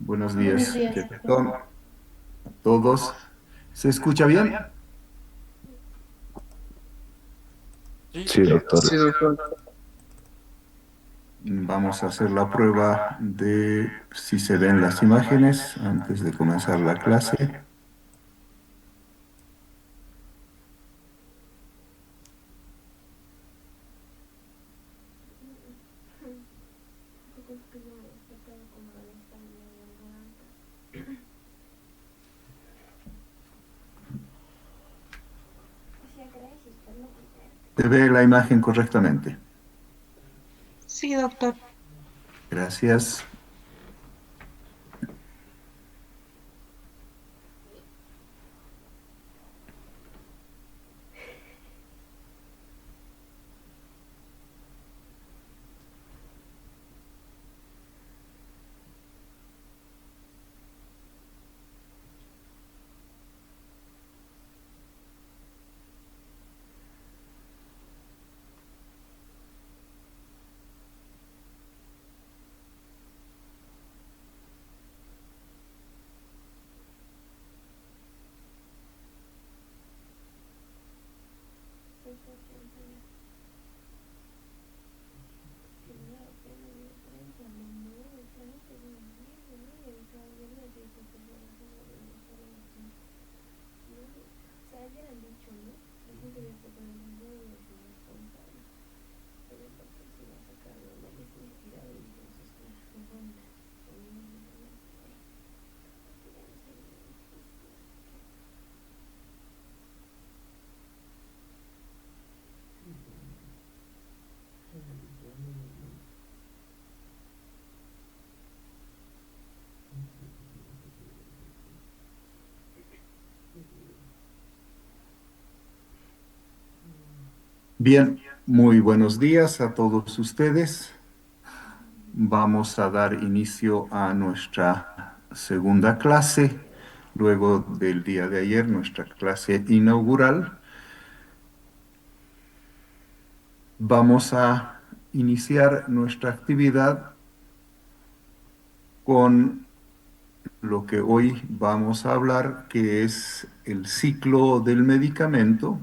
Buenos Buenos días, días, doctor. Jefferson, a todos. ¿Se escucha bien? Sí, doctor. Sí, doctor. Vamos a hacer la prueba de si se ven las imágenes antes de comenzar la clase. ¿Se ve la imagen correctamente? Sí, doctor. Gracias. Bien, muy buenos días a todos ustedes. Vamos a dar inicio a nuestra segunda clase, luego del día de ayer, nuestra clase inaugural. Vamos a iniciar nuestra actividad con lo que hoy vamos a hablar, que es el ciclo del medicamento.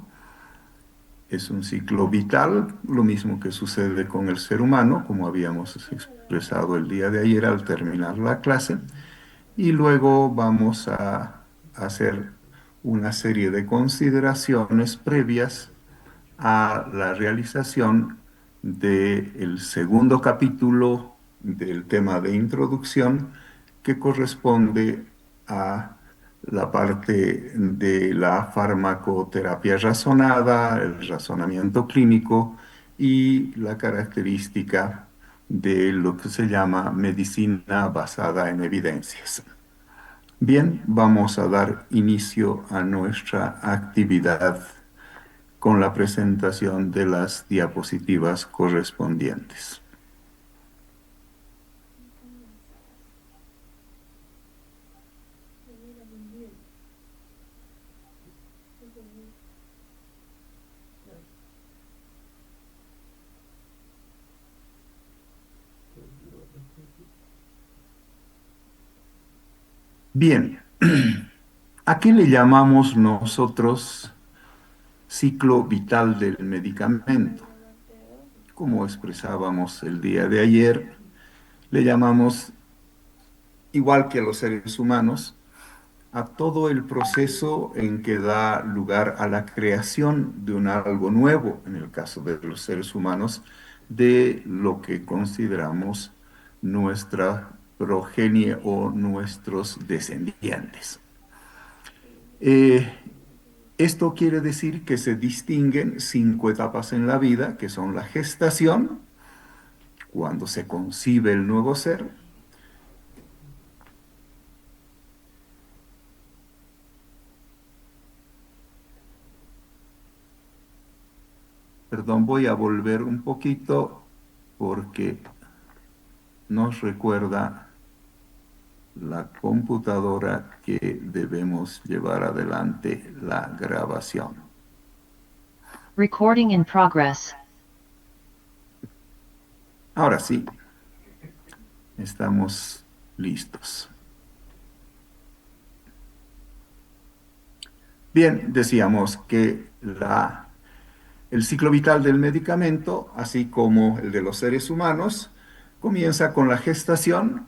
Es un ciclo vital, lo mismo que sucede con el ser humano, como habíamos expresado el día de ayer al terminar la clase. Y luego vamos a hacer una serie de consideraciones previas a la realización del segundo capítulo del tema de introducción, que corresponde a la parte de la farmacoterapia razonada, el razonamiento clínico y la característica de lo que se llama medicina basada en evidencias. Bien, vamos a dar inicio a nuestra actividad con la presentación de las diapositivas correspondientes. Bien, ¿a qué le llamamos nosotros ciclo vital del medicamento? Como expresábamos el día de ayer, le llamamos, igual que a los seres humanos, a todo el proceso en que da lugar a la creación de un algo nuevo, en el caso de los seres humanos, de lo que consideramos nuestra progenie o nuestros descendientes. Eh, Esto quiere decir que se distinguen 5 etapas en la vida, que son la gestación, cuando se concibe el nuevo ser. Perdón, voy a volver un poquito porque nos recuerda la computadora que debemos llevar adelante la grabación. Recording in progress. Ahora sí, estamos listos. Bien, decíamos que el ciclo vital del medicamento, así como el de los seres humanos, comienza con la gestación,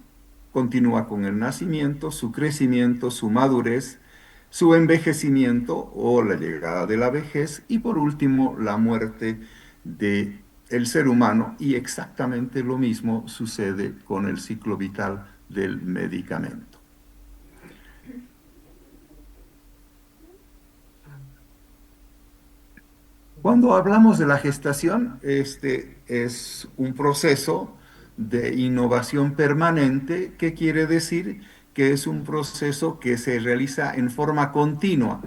continúa con el nacimiento, su crecimiento, su madurez, su envejecimiento o la llegada de la vejez y por último la muerte del ser humano y exactamente lo mismo sucede con el ciclo vital del medicamento. Cuando hablamos de la gestación, este es un proceso de innovación permanente, que quiere decir que es un proceso que se realiza en forma continua,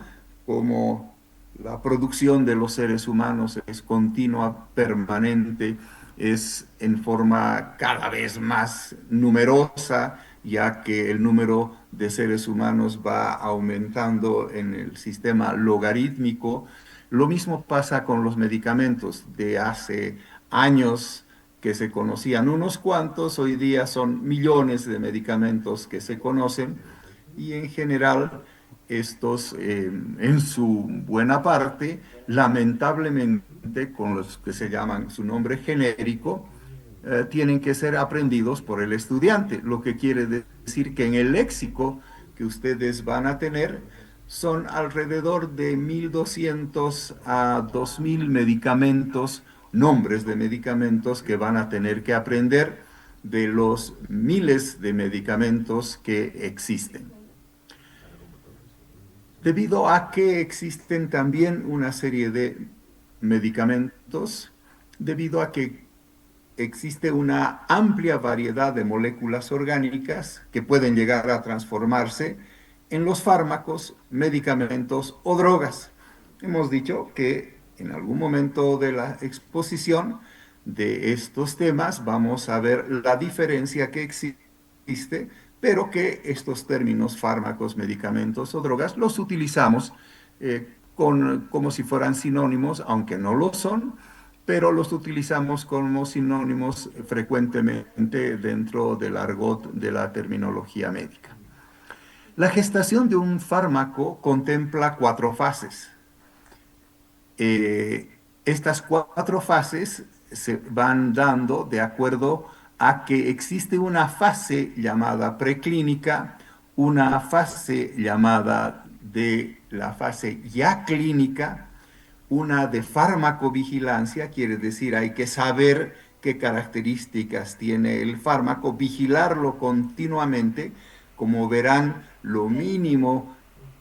como la producción de los seres humanos es continua, permanente, es en forma cada vez más numerosa, ya que el número de seres humanos va aumentando en el sistema logarítmico. Lo mismo pasa con los medicamentos. De hace años que se conocían unos cuantos, hoy día son millones de medicamentos que se conocen y en general estos, en su buena parte, lamentablemente con los que se llaman su nombre genérico, tienen que ser aprendidos por el estudiante, lo que quiere decir que en el léxico que ustedes van a tener son alrededor de 1.200 a 2.000 medicamentos, nombres de medicamentos que van a tener que aprender de los miles de medicamentos que existen. Debido a que existen también una serie de medicamentos, debido a que existe una amplia variedad de moléculas orgánicas que pueden llegar a transformarse en los fármacos, medicamentos o drogas. Hemos dicho que en algún momento de la exposición de estos temas vamos a ver la diferencia que existe, pero que estos términos fármacos, medicamentos o drogas los utilizamos como si fueran sinónimos, aunque no lo son, pero los utilizamos como sinónimos frecuentemente dentro del argot de la terminología médica. La gestación de un fármaco contempla 4 fases. Estas 4 fases se van dando de acuerdo a que existe una fase llamada preclínica, una fase llamada de la fase ya clínica, una de farmacovigilancia, quiere decir hay que saber qué características tiene el fármaco, vigilarlo continuamente. Como verán, lo mínimo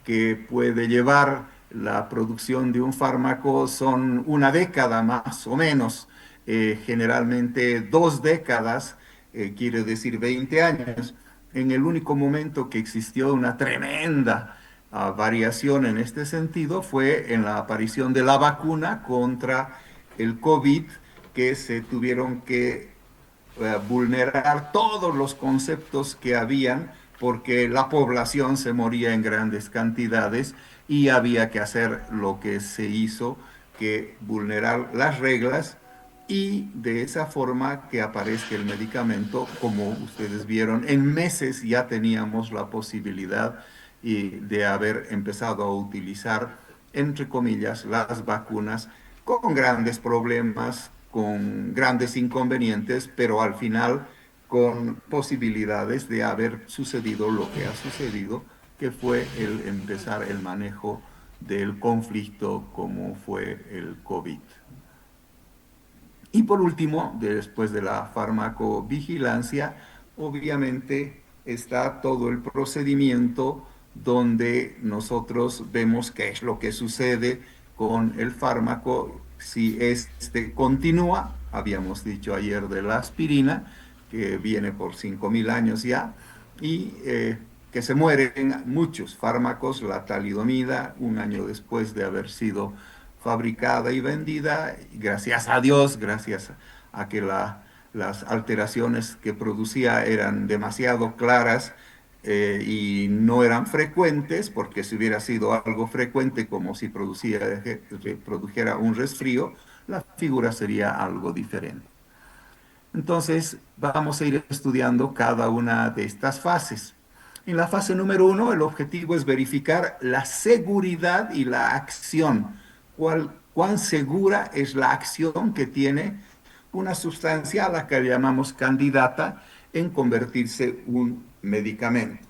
que puede llevar la producción de un fármaco son una década más o menos, generalmente 2 décadas, quiere decir 20 años. En el único momento que existió una tremenda variación en este sentido fue en la aparición de la vacuna contra el COVID, que se tuvieron que vulnerar todos los conceptos que habían porque la población se moría en grandes cantidades y había que hacer lo que se hizo, que vulnerar las reglas y de esa forma que aparezca el medicamento, como ustedes vieron, en meses ya teníamos la posibilidad de haber empezado a utilizar, entre comillas, las vacunas con grandes problemas, con grandes inconvenientes, pero al final con posibilidades de haber sucedido lo que ha sucedido, que fue el empezar el manejo del conflicto como fue el COVID. Y por último, después de la farmacovigilancia, obviamente está todo el procedimiento donde nosotros vemos qué es lo que sucede con el fármaco, si este continúa, habíamos dicho ayer de la aspirina, que viene por 5.000 años ya, y que se mueren muchos fármacos, la talidomida, un año después de haber sido fabricada y vendida, y gracias a Dios, gracias a que las alteraciones que producía eran demasiado claras y no eran frecuentes, porque si hubiera sido algo frecuente como si produjera un resfrío, la figura sería algo diferente. Entonces, vamos a ir estudiando cada una de estas fases. En la fase número 1, el objetivo es verificar la seguridad y la acción. Cuán segura es la acción que tiene una sustancia a la que llamamos candidata en convertirse un medicamento.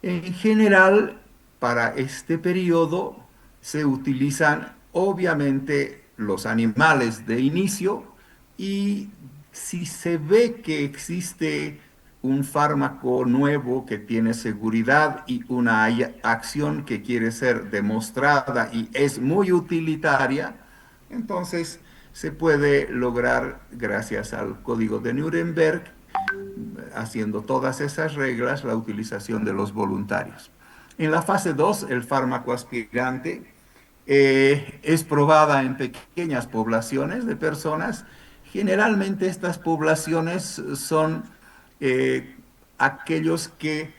En general, para este periodo se utilizan obviamente los animales de inicio y si se ve que existe un fármaco nuevo que tiene seguridad y una acción que quiere ser demostrada y es muy utilitaria, entonces se puede lograr, gracias al Código de Nuremberg, haciendo todas esas reglas, la utilización de los voluntarios. En la fase 2, el fármaco aspirante es probada en pequeñas poblaciones de personas. Generalmente estas poblaciones son aquellos que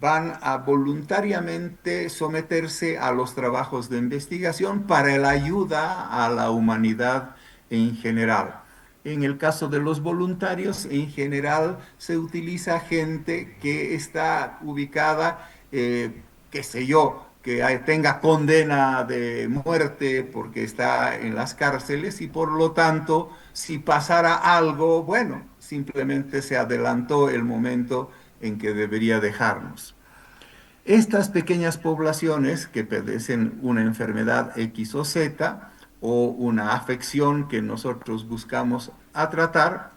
van a voluntariamente someterse a los trabajos de investigación para la ayuda a la humanidad en general. En el caso de los voluntarios, en general se utiliza gente que está ubicada, qué sé yo, que tenga condena de muerte porque está en las cárceles y por lo tanto, si pasara algo, bueno, simplemente se adelantó el momento en que debería dejarnos. Estas pequeñas poblaciones que padecen una enfermedad X o Z o una afección que nosotros buscamos a tratar,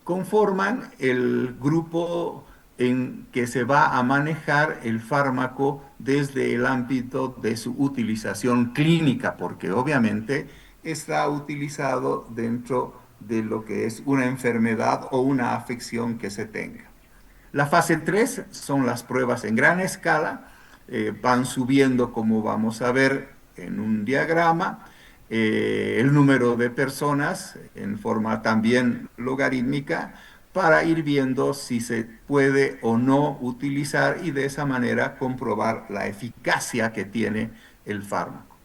conforman el grupo en que se va a manejar el fármaco desde el ámbito de su utilización clínica, porque obviamente está utilizado dentro de lo que es una enfermedad o una afección que se tenga. La fase 3 son las pruebas en gran escala, van subiendo como vamos a ver en un diagrama, el número de personas en forma también logarítmica para ir viendo si se puede o no utilizar y de esa manera comprobar la eficacia que tiene el fármaco.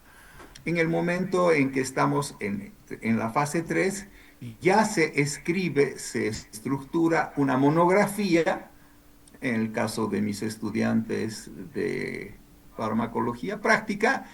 En el momento en que estamos en la fase 3, ya se escribe, se estructura una monografía. En el caso de mis estudiantes de farmacología práctica,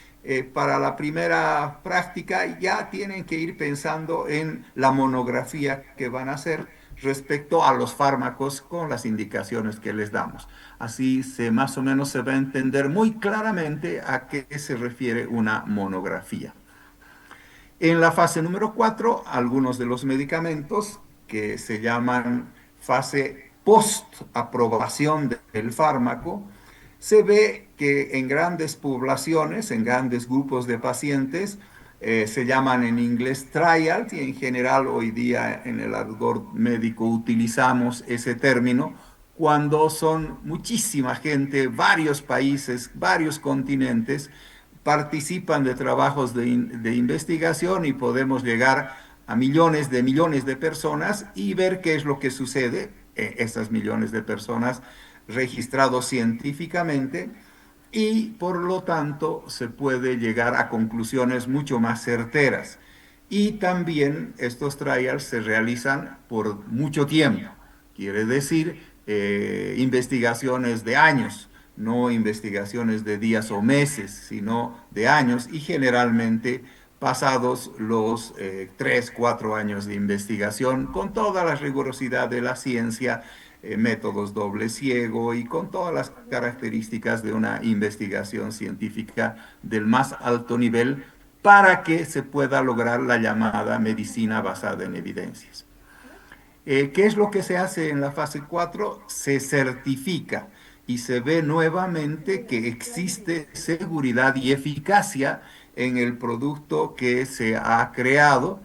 para la primera práctica ya tienen que ir pensando en la monografía que van a hacer respecto a los fármacos con las indicaciones que les damos. Así más o menos se va a entender muy claramente a qué se refiere una monografía. En la fase número 4, algunos de los medicamentos que se llaman fase post-aprobación del fármaco, se ve que en grandes poblaciones, en grandes grupos de pacientes, se llaman en inglés trials y en general hoy día en el argot médico utilizamos ese término cuando son muchísima gente, varios países, varios continentes, participan de trabajos de investigación y podemos llegar a millones de personas y ver qué es lo que sucede, esas millones de personas registrados científicamente y por lo tanto se puede llegar a conclusiones mucho más certeras. Y también estos trials se realizan por mucho tiempo, quiere decir investigaciones de años, no investigaciones de días o meses, sino de años y generalmente pasados los 3, 4 años de investigación con toda la rigurosidad de la ciencia, métodos doble ciego y con todas las características de una investigación científica del más alto nivel para que se pueda lograr la llamada medicina basada en evidencias. ¿Qué es lo que se hace en la fase 4? Se certifica y se ve nuevamente que existe seguridad y eficacia en el producto que se ha creado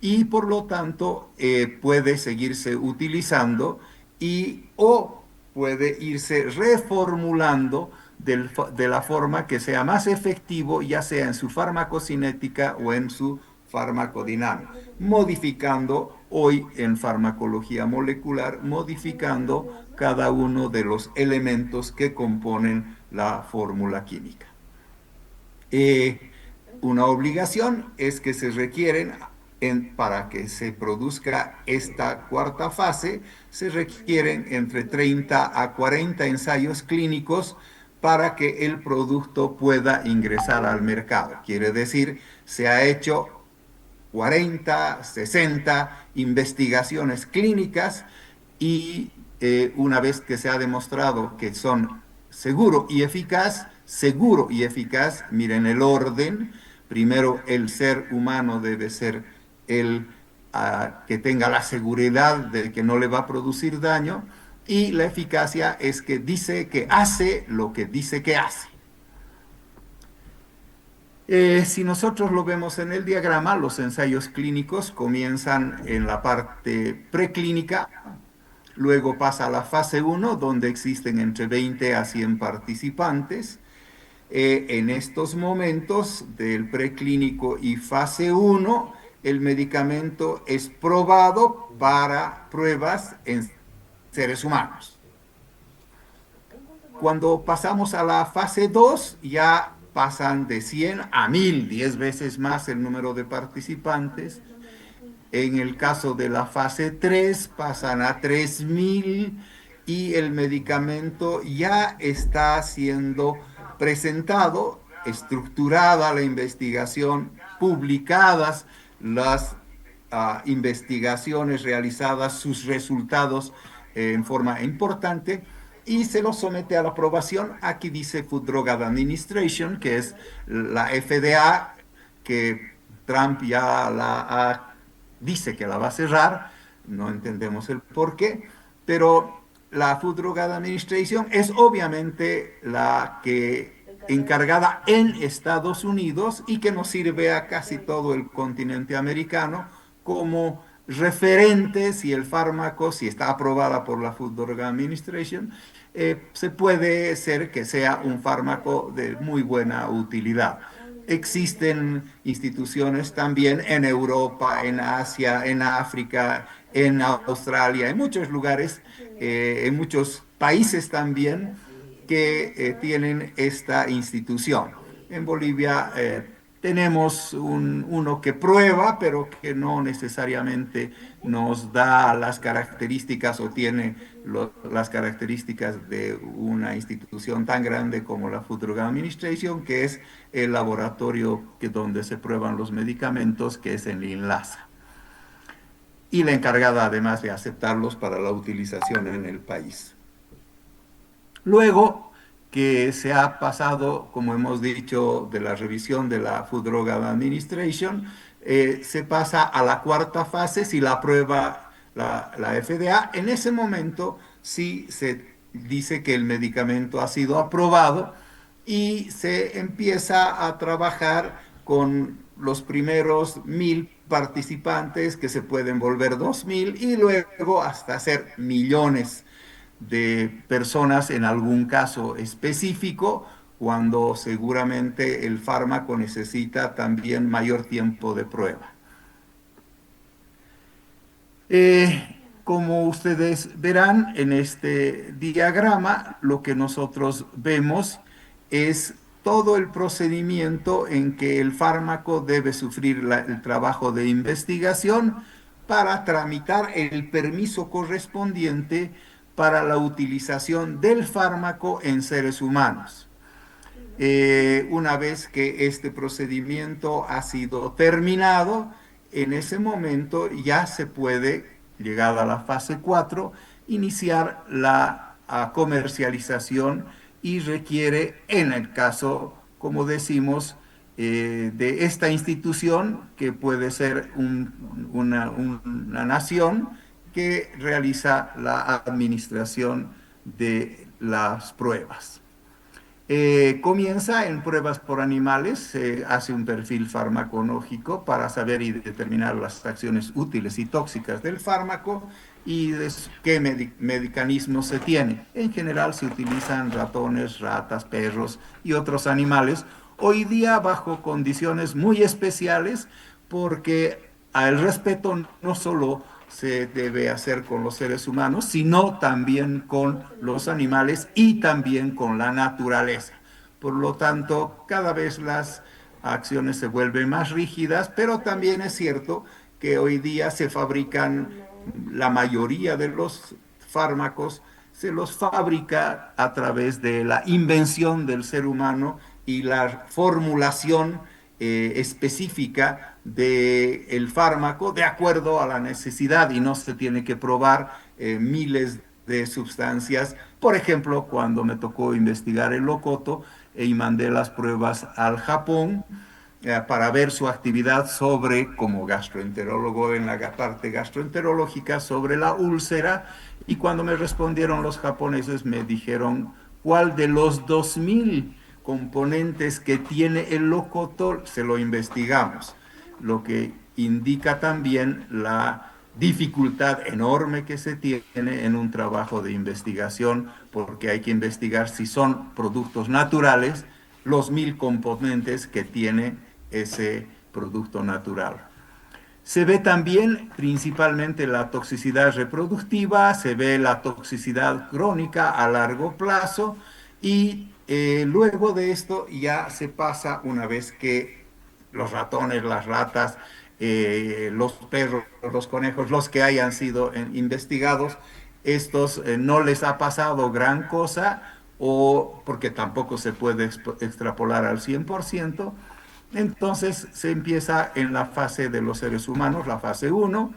y por lo tanto puede seguirse utilizando y o puede irse reformulando de la forma que sea más efectivo, ya sea en su farmacocinética o en su farmacodinámica, modificando hoy en farmacología molecular, modificando cada uno de los elementos que componen la fórmula química. Una obligación es que se requieren para que se produzca esta cuarta fase, se requieren entre 30 a 40 ensayos clínicos para que el producto pueda ingresar al mercado. Quiere decir, se ha hecho 40, 60 investigaciones clínicas y una vez que se ha demostrado que son seguro y eficaz, miren el orden, primero el ser humano debe ser el que tenga la seguridad de que no le va a producir daño y la eficacia es que dice que hace lo que dice que hace. Si nosotros lo vemos en el diagrama, los ensayos clínicos comienzan en la parte preclínica, luego pasa a la fase 1, donde existen entre 20 a 100 participantes. En estos momentos del preclínico y fase 1, el medicamento es probado para pruebas en seres humanos. Cuando pasamos a la fase 2, ya pasan de 100 a 1000, 10 veces más el número de participantes. En el caso de la fase 3, pasan a 3000 y el medicamento ya está siendo presentado, estructurada la investigación, publicadas las investigaciones realizadas, sus resultados en forma importante y se lo somete a la aprobación. Aquí dice Food Drug Administration, que es la FDA, que Trump ya dice que la va a cerrar, no entendemos el por qué, pero la Food Drug Administration es obviamente la que encargada en Estados Unidos y que nos sirve a casi todo el continente americano como referente si el fármaco, si está aprobada por la Food Drug Administration, se puede ser que sea un fármaco de muy buena utilidad. Existen instituciones también en Europa, en Asia, en África, en Australia, en muchos lugares, en muchos países también que tienen esta institución. En Bolivia tenemos uno que prueba, pero que no necesariamente nos da las características o tiene las características de una institución tan grande como la Food Drug Administration, que es el laboratorio donde se prueban los medicamentos, que es en INLASA. Y la encargada además de aceptarlos para la utilización en el país. Luego que se ha pasado, como hemos dicho, de la revisión de la Food Drug Administration, se pasa a la cuarta fase, si la aprueba la FDA, en ese momento sí se dice que el medicamento ha sido aprobado y se empieza a trabajar con los primeros 1000 participantes que se pueden volver 2000 y luego hasta hacer millones de personas en algún caso específico, cuando seguramente el fármaco necesita también mayor tiempo de prueba. Como ustedes verán en este diagrama, lo que nosotros vemos es todo el procedimiento en que el fármaco debe sufrir el trabajo de investigación para tramitar el permiso correspondiente para la utilización del fármaco en seres humanos. Una vez que este procedimiento ha sido terminado, en ese momento ya se puede, llegada a la fase 4, iniciar la comercialización y requiere, en el caso, como decimos, de esta institución, que puede ser una nación, que realiza la administración de las pruebas. Comienza en pruebas por animales, se hace un perfil farmacológico para saber y determinar las acciones útiles y tóxicas del fármaco y qué mecanismos se tiene. En general se utilizan ratones, ratas, perros y otros animales, hoy día bajo condiciones muy especiales, porque el respeto no solo se debe hacer con los seres humanos, sino también con los animales y también con la naturaleza. Por lo tanto, cada vez las acciones se vuelven más rígidas, pero también es cierto que hoy día se fabrican, la mayoría de los fármacos se los fabrica a través de la invención del ser humano y la formulación específica del fármaco de acuerdo a la necesidad y no se tiene que probar miles de sustancias. Por ejemplo, cuando me tocó investigar el locoto y mandé las pruebas al Japón, para ver su actividad sobre, como gastroenterólogo en la parte gastroenterológica, sobre la úlcera. Y cuando me respondieron los japoneses, me dijeron cuál de los 2000 componentes que tiene el locoto se lo investigamos, lo que indica también la dificultad enorme que se tiene en un trabajo de investigación, porque hay que investigar si son productos naturales los 1000 componentes que tiene ese producto natural. Se ve también principalmente la toxicidad reproductiva, se ve la toxicidad crónica a largo plazo y luego de esto ya se pasa una vez que los ratones, las ratas, los perros, los conejos, los que hayan sido investigados, estos no les ha pasado gran cosa o porque tampoco se puede extrapolar al 100%. Entonces se empieza en la fase de los seres humanos, la fase 1,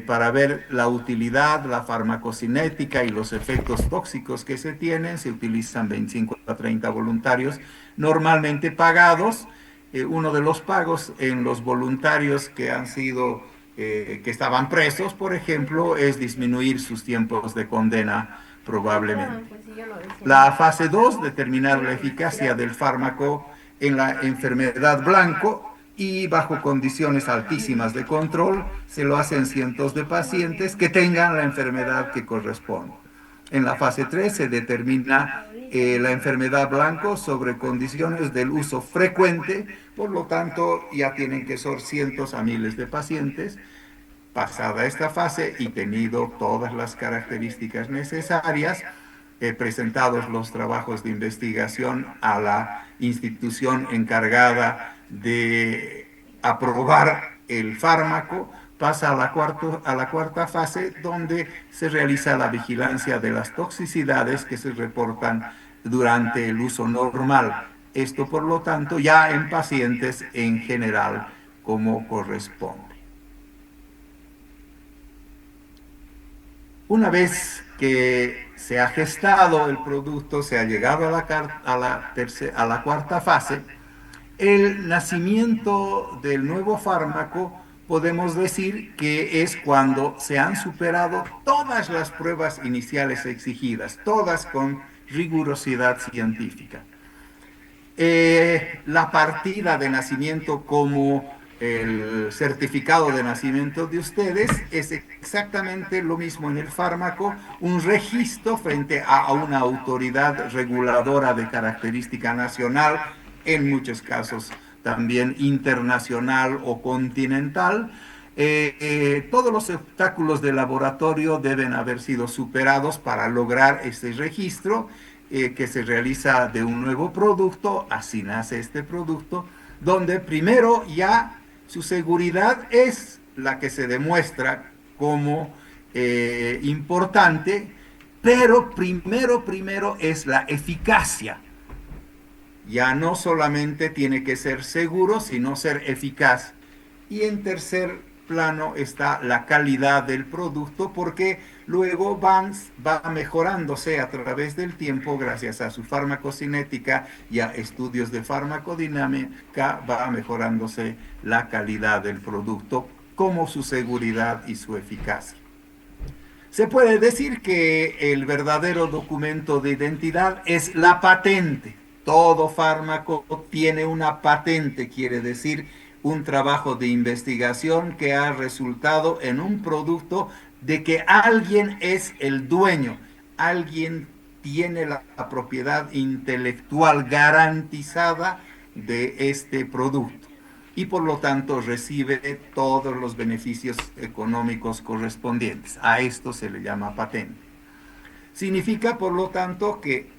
para ver la utilidad, la farmacocinética y los efectos tóxicos que se tienen. Se utilizan 25 a 30 voluntarios, normalmente pagados. Uno de los pagos en los voluntarios que han sido, que estaban presos, por ejemplo, es disminuir sus tiempos de condena probablemente. La fase 2, determinar la eficacia del fármaco en la enfermedad blanco y bajo condiciones altísimas de control, se lo hacen cientos de pacientes que tengan la enfermedad que corresponde. En la fase 3 se determina la enfermedad blanco sobre condiciones del uso frecuente, por lo tanto ya tienen que ser cientos a miles de pacientes. Pasada esta fase y tenido todas las características necesarias, presentados los trabajos de investigación a la institución encargada de aprobar el fármaco, pasa a la cuarta fase, donde se realiza la vigilancia de las toxicidades que se reportan durante el uso normal. Esto, por lo tanto, ya en pacientes en general, como corresponde. Una vez que se ha gestado el producto, se ha llegado a la cuarta fase, el nacimiento del nuevo fármaco podemos decir que es cuando se han superado todas las pruebas iniciales exigidas, todas con rigurosidad científica. La partida de nacimiento como el certificado de nacimiento de ustedes es exactamente lo mismo en el fármaco, un registro frente a una autoridad reguladora de característica nacional, en muchos casos también internacional o continental. Todos los obstáculos de laboratorio deben haber sido superados para lograr este registro que se realiza de un nuevo producto, así nace este producto, donde primero ya su seguridad es la que se demuestra como importante, pero primero es la eficacia. Ya no solamente tiene que ser seguro, sino ser eficaz. Y en tercer plano está la calidad del producto, porque luego va mejorándose a través del tiempo gracias a su farmacocinética y a estudios de farmacodinámica, va mejorándose la calidad del producto como su seguridad y su eficacia. Se puede decir que el verdadero documento de identidad es la patente. Todo fármaco tiene una patente, quiere decir un trabajo de investigación que ha resultado en un producto de que alguien es el dueño, alguien tiene la propiedad intelectual garantizada de este producto y por lo tanto recibe todos los beneficios económicos correspondientes. A esto se le llama patente. Significa, por lo tanto, que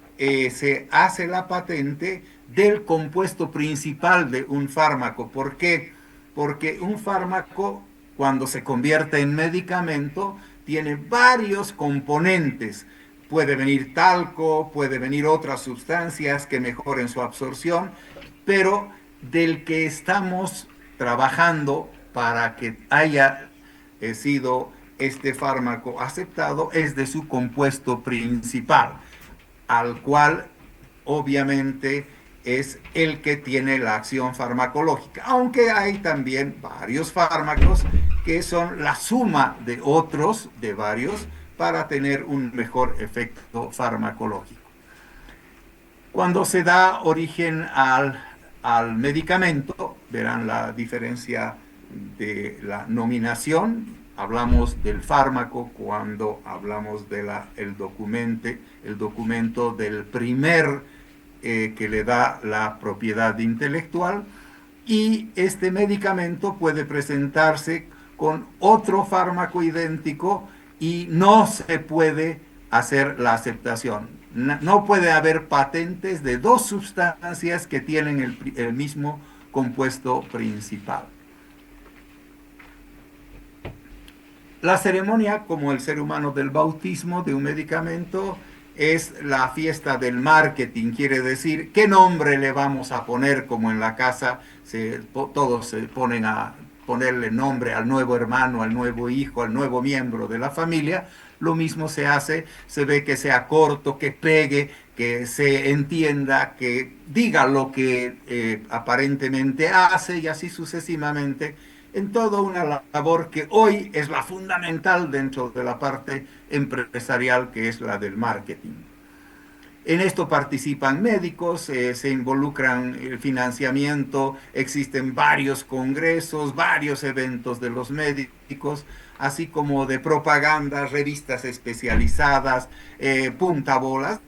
se hace la patente del compuesto principal de un fármaco. ¿Por qué? Porque un fármaco cuando se convierte en medicamento, tiene varios componentes. Puede venir talco, puede venir otras sustancias que mejoren su absorción, pero del que estamos trabajando para que haya sido este fármaco aceptado es de su compuesto principal, al cual obviamente es el que tiene la acción farmacológica, aunque hay también varios fármacos que son la suma de otros, de varios, para tener un mejor efecto farmacológico. Cuando se da origen al medicamento, verán la diferencia de la nominación. Hablamos del fármaco cuando hablamos de el documento del primer que le da la propiedad intelectual, y este medicamento puede presentarse con otro fármaco idéntico y no se puede hacer la aceptación. No puede haber patentes de dos sustancias que tienen el mismo compuesto principal. La ceremonia, como el ser humano del bautismo de un medicamento, es la fiesta del marketing. Quiere decir, ¿qué nombre le vamos a poner? Como en la casa todos se ponen a ponerle nombre al nuevo hermano, al nuevo hijo, al nuevo miembro de la familia. Lo mismo se hace, se ve que sea corto, que pegue, que se entienda, que diga lo que aparentemente hace, y así sucesivamente, en toda una labor que hoy es la fundamental dentro de la parte empresarial, que es la del marketing. En esto participan médicos, se involucran el financiamiento, existen varios congresos, varios eventos de los médicos, así como de propaganda, revistas especializadas, puntabolas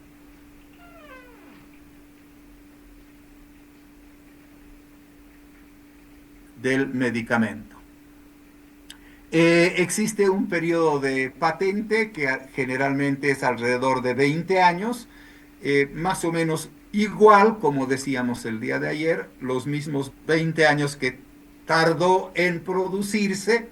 del medicamento. Existe un periodo de patente que generalmente es alrededor de 20 años, más o menos igual, como decíamos el día de ayer, los mismos 20 años que tardó en producirse,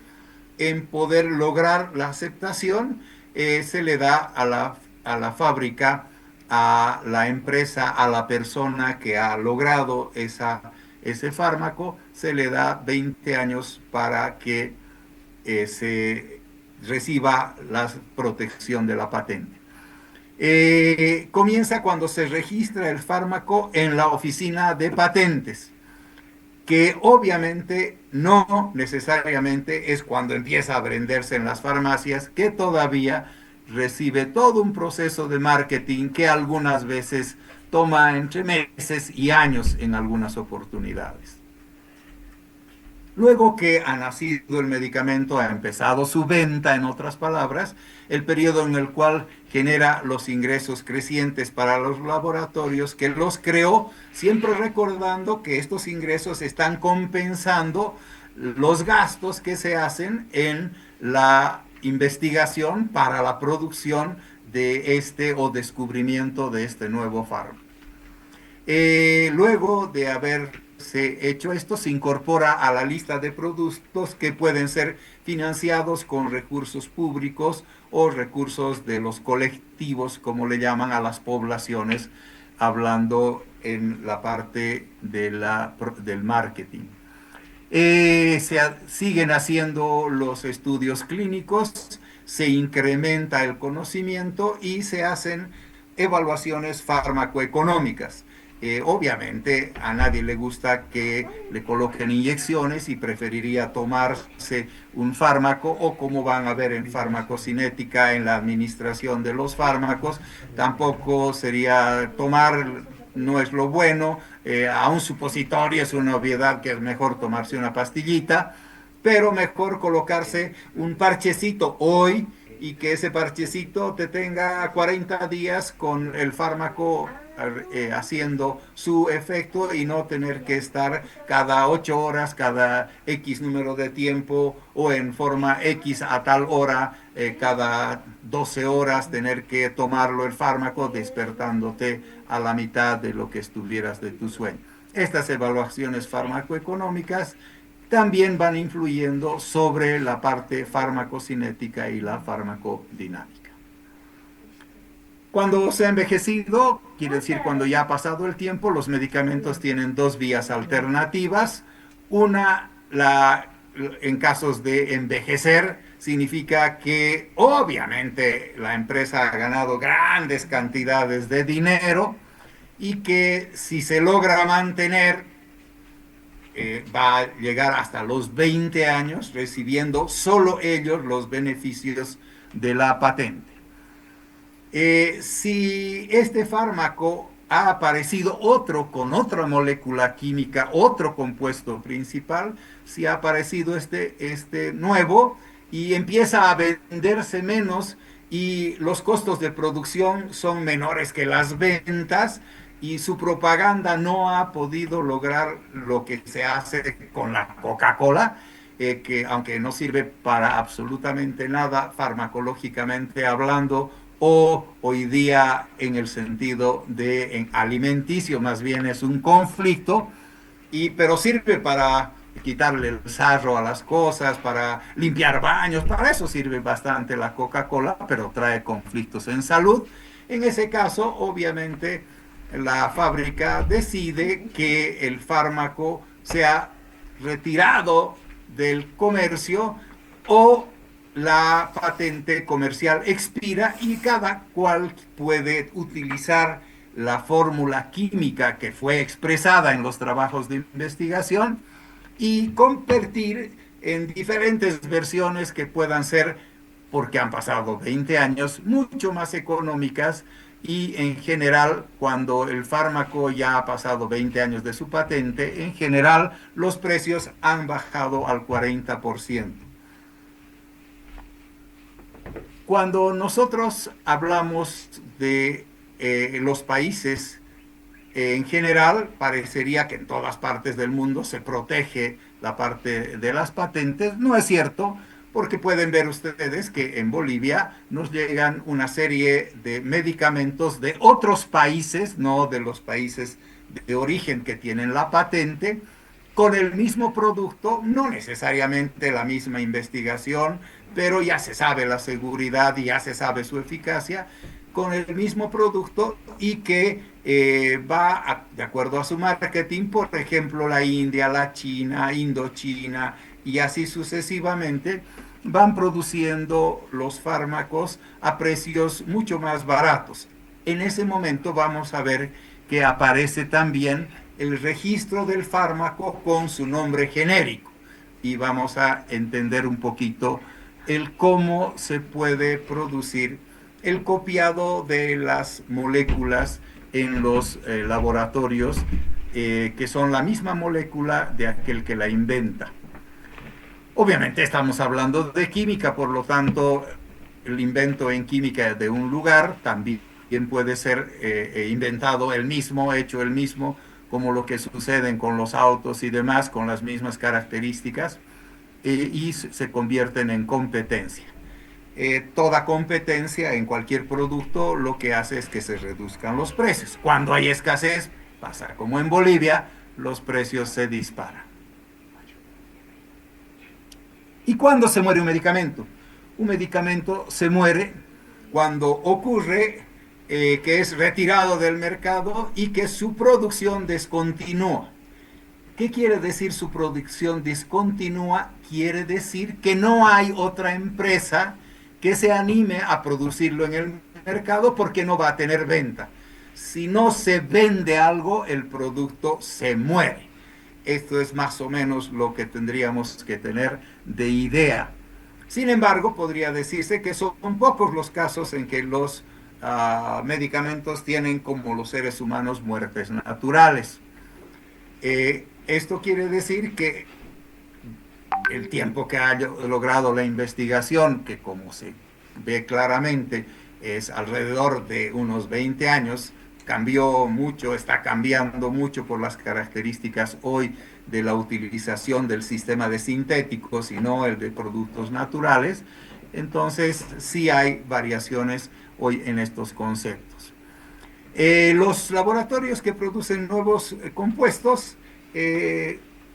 en poder lograr la aceptación, se le da a la fábrica, a la empresa, a la persona que ha logrado ese fármaco, se le da 20 años para que se reciba la protección de la patente. Comienza cuando se registra el fármaco en la oficina de patentes, que obviamente no necesariamente es cuando empieza a venderse en las farmacias, que todavía recibe todo un proceso de marketing que algunas veces toma entre meses y años en algunas oportunidades. Luego que ha nacido el medicamento, ha empezado su venta, en otras palabras, el periodo en el cual genera los ingresos crecientes para los laboratorios que los creó, siempre recordando que estos ingresos están compensando los gastos que se hacen en la investigación para la producción de este o descubrimiento de este nuevo fármaco. Luego de haberse hecho esto, se incorpora a la lista de productos que pueden ser financiados con recursos públicos o recursos de los colectivos, como le llaman a las poblaciones, hablando en la parte del marketing. Siguen haciendo los estudios clínicos, se incrementa el conocimiento y se hacen evaluaciones farmacoeconómicas. Obviamente a nadie le gusta que le coloquen inyecciones y preferiría tomarse un fármaco, o como van a ver en farmacocinética, en la administración de los fármacos, tampoco sería tomar, no es lo bueno, a un supositorio es una obviedad que es mejor tomarse una pastillita, pero mejor colocarse un parchecito hoy y que ese parchecito te tenga 40 días con el fármaco haciendo su efecto, y no tener que estar cada 8 horas, cada X número de tiempo, o en forma X a tal hora, cada 12 horas tener que tomarlo el fármaco, despertándote a la mitad de lo que estuvieras de tu sueño. Estas evaluaciones farmacoeconómicas también van influyendo sobre la parte farmacocinética y la farmacodinámica. Cuando se ha envejecido, quiere decir cuando ya ha pasado el tiempo, los medicamentos tienen dos vías alternativas. Una, en casos de envejecer, significa que obviamente la empresa ha ganado grandes cantidades de dinero y que si se logra mantener, va a llegar hasta los 20 años recibiendo solo ellos los beneficios de la patente. Si este fármaco ha aparecido otro con otra molécula química, otro compuesto principal, si ha aparecido este nuevo y empieza a venderse menos y los costos de producción son menores que las ventas y su propaganda no ha podido lograr lo que se hace con la Coca-Cola, que aunque no sirve para absolutamente nada farmacológicamente hablando, o hoy día en el sentido de alimenticio, más bien es un conflicto, pero sirve para quitarle el sarro a las cosas, para limpiar baños, para eso sirve bastante la Coca-Cola, pero trae conflictos en salud. En ese caso, obviamente, la fábrica decide que el fármaco sea retirado del comercio o la patente comercial expira y cada cual puede utilizar la fórmula química que fue expresada en los trabajos de investigación y convertir en diferentes versiones que puedan ser, porque han pasado 20 años, mucho más económicas y en general, cuando el fármaco ya ha pasado 20 años de su patente, en general los precios han bajado al 40%. Cuando nosotros hablamos de los países, en general, parecería que en todas partes del mundo se protege la parte de las patentes. No es cierto, porque pueden ver ustedes que en Bolivia nos llegan una serie de medicamentos de otros países, no de los países de origen que tienen la patente, con el mismo producto, no necesariamente la misma investigación, pero ya se sabe la seguridad y ya se sabe su eficacia, con el mismo producto y que de acuerdo a su marketing, por ejemplo, la India, la China, Indochina y así sucesivamente, van produciendo los fármacos a precios mucho más baratos. En ese momento vamos a ver que aparece también el registro del fármaco con su nombre genérico y vamos a entender un poquito el cómo se puede producir el copiado de las moléculas en los laboratorios que son la misma molécula de aquel que la inventa. Obviamente estamos hablando de química, por lo tanto el invento en química de un lugar también puede ser inventado el mismo, hecho el mismo, como lo que sucede con los autos y demás, con las mismas características, y se convierten en competencia. Toda competencia en cualquier producto lo que hace es que se reduzcan los precios. Cuando hay escasez, pasa como en Bolivia, los precios se disparan. ¿Y cuándo se muere un medicamento? Un medicamento se muere cuando ocurre que es retirado del mercado y que su producción descontinúa. ¿Qué quiere decir su producción discontinúa? Quiere decir que no hay otra empresa que se anime a producirlo en el mercado porque no va a tener venta. Si no se vende algo, el producto se muere. Esto es más o menos lo que tendríamos que tener de idea. Sin embargo, podría decirse que son pocos los casos en que los medicamentos tienen, como los seres humanos, muertes naturales. Esto quiere decir que el tiempo que ha logrado la investigación, que como se ve claramente es alrededor de unos 20 años, cambió mucho, está cambiando mucho por las características hoy de la utilización del sistema de sintéticos y no el de productos naturales. Entonces sí hay variaciones hoy en estos conceptos. Los laboratorios que producen nuevos compuestos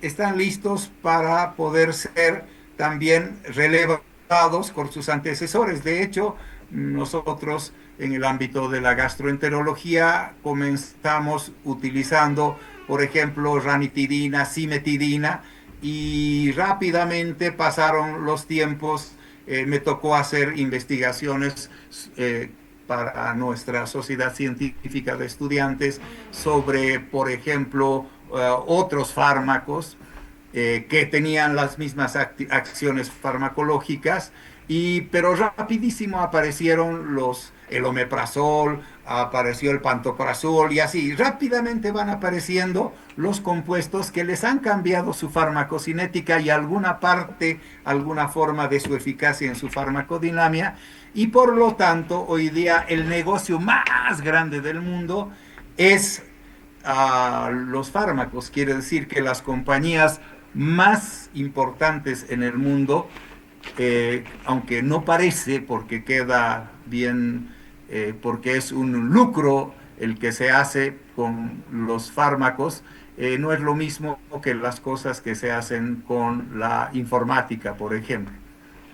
están listos para poder ser también relevados por sus antecesores. De hecho, nosotros en el ámbito de la gastroenterología comenzamos utilizando, por ejemplo, ranitidina, cimetidina, y rápidamente pasaron los tiempos. Me tocó hacer investigaciones para nuestra sociedad científica de estudiantes sobre, por ejemplo, otros fármacos que tenían las mismas acciones farmacológicas, pero rapidísimo aparecieron el omeprazol, apareció el pantoprazol y así, rápidamente van apareciendo los compuestos que les han cambiado su farmacocinética y alguna parte, alguna forma de su eficacia en su farmacodinamia, y por lo tanto hoy día el negocio más grande del mundo es los fármacos. Quiere decir que las compañías más importantes en el mundo, aunque no parece porque queda bien, porque es un lucro el que se hace con los fármacos, no es lo mismo que las cosas que se hacen con la informática, por ejemplo.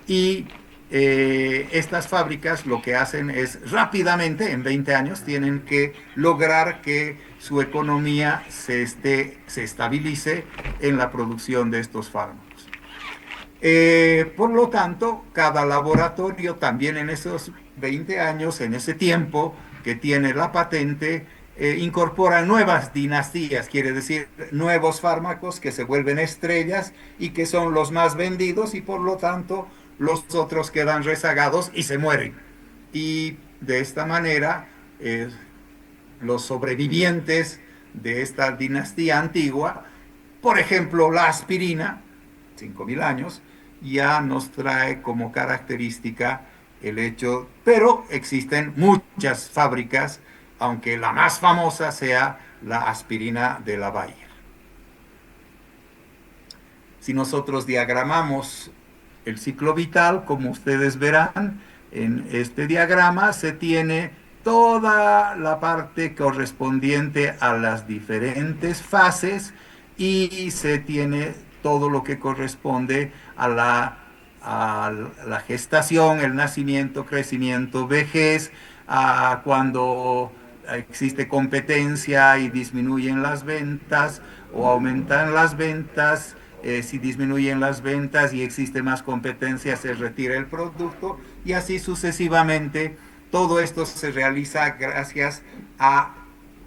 Y estas fábricas lo que hacen es rápidamente, en 20 años, tienen que lograr que su economía se estabilice en la producción de estos fármacos. Por lo tanto, cada laboratorio también en esos 20 años, en ese tiempo que tiene la patente, incorpora nuevas dinastías, quiere decir nuevos fármacos que se vuelven estrellas y que son los más vendidos, y por lo tanto los otros quedan rezagados y se mueren. Y de esta manera, los sobrevivientes de esta dinastía antigua, por ejemplo, la aspirina, 5.000 años, ya nos trae como característica el hecho, pero existen muchas fábricas, aunque la más famosa sea la aspirina de la Bayer. Si nosotros diagramamos el ciclo vital, como ustedes verán, en este diagrama se tiene toda la parte correspondiente a las diferentes fases y se tiene todo lo que corresponde a la gestación, el nacimiento, crecimiento, vejez, a cuando existe competencia y disminuyen las ventas o aumentan las ventas. Si disminuyen las ventas y existe más competencia, se retira el producto, y así sucesivamente. Todo esto se realiza gracias a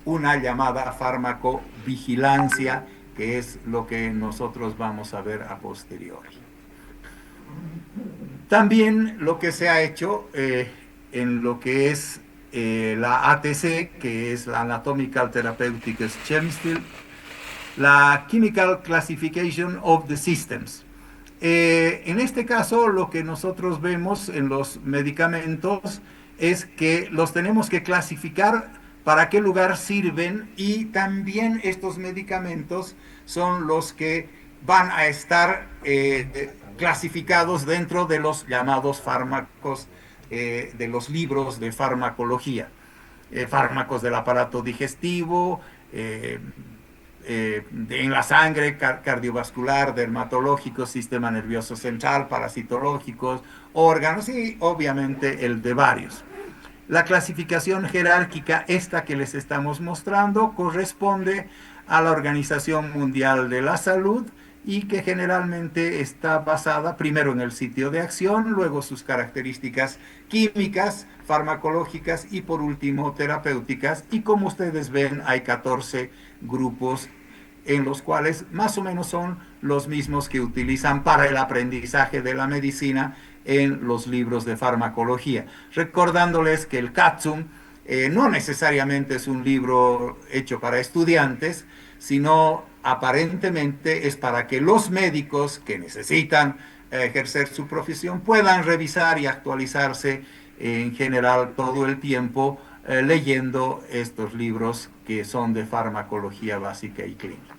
una llamada farmacovigilancia, que es lo que nosotros vamos a ver a posteriori. También lo que se ha hecho en lo que es la ATC, que es la Anatomical Therapeutics Chemistry, la Chemical Classification of the Systems. En este caso, lo que nosotros vemos en los medicamentos es que los tenemos que clasificar para qué lugar sirven, y también estos medicamentos son los que van a estar clasificados dentro de los llamados fármacos de los libros de farmacología. Fármacos del aparato digestivo, en la sangre, cardiovascular, dermatológicos, sistema nervioso central, parasitológicos, órganos y obviamente el de varios. La clasificación jerárquica, esta que les estamos mostrando, corresponde a la Organización Mundial de la Salud, y que generalmente está basada primero en el sitio de acción, luego sus características químicas, farmacológicas y por último terapéuticas. Y como ustedes ven, hay 14 grupos en los cuales más o menos son los mismos que utilizan para el aprendizaje de la medicina en los libros de farmacología. Recordándoles que el Katsum no necesariamente es un libro hecho para estudiantes, sino aparentemente es para que los médicos que necesitan ejercer su profesión puedan revisar y actualizarse en general todo el tiempo leyendo estos libros que son de farmacología básica y clínica.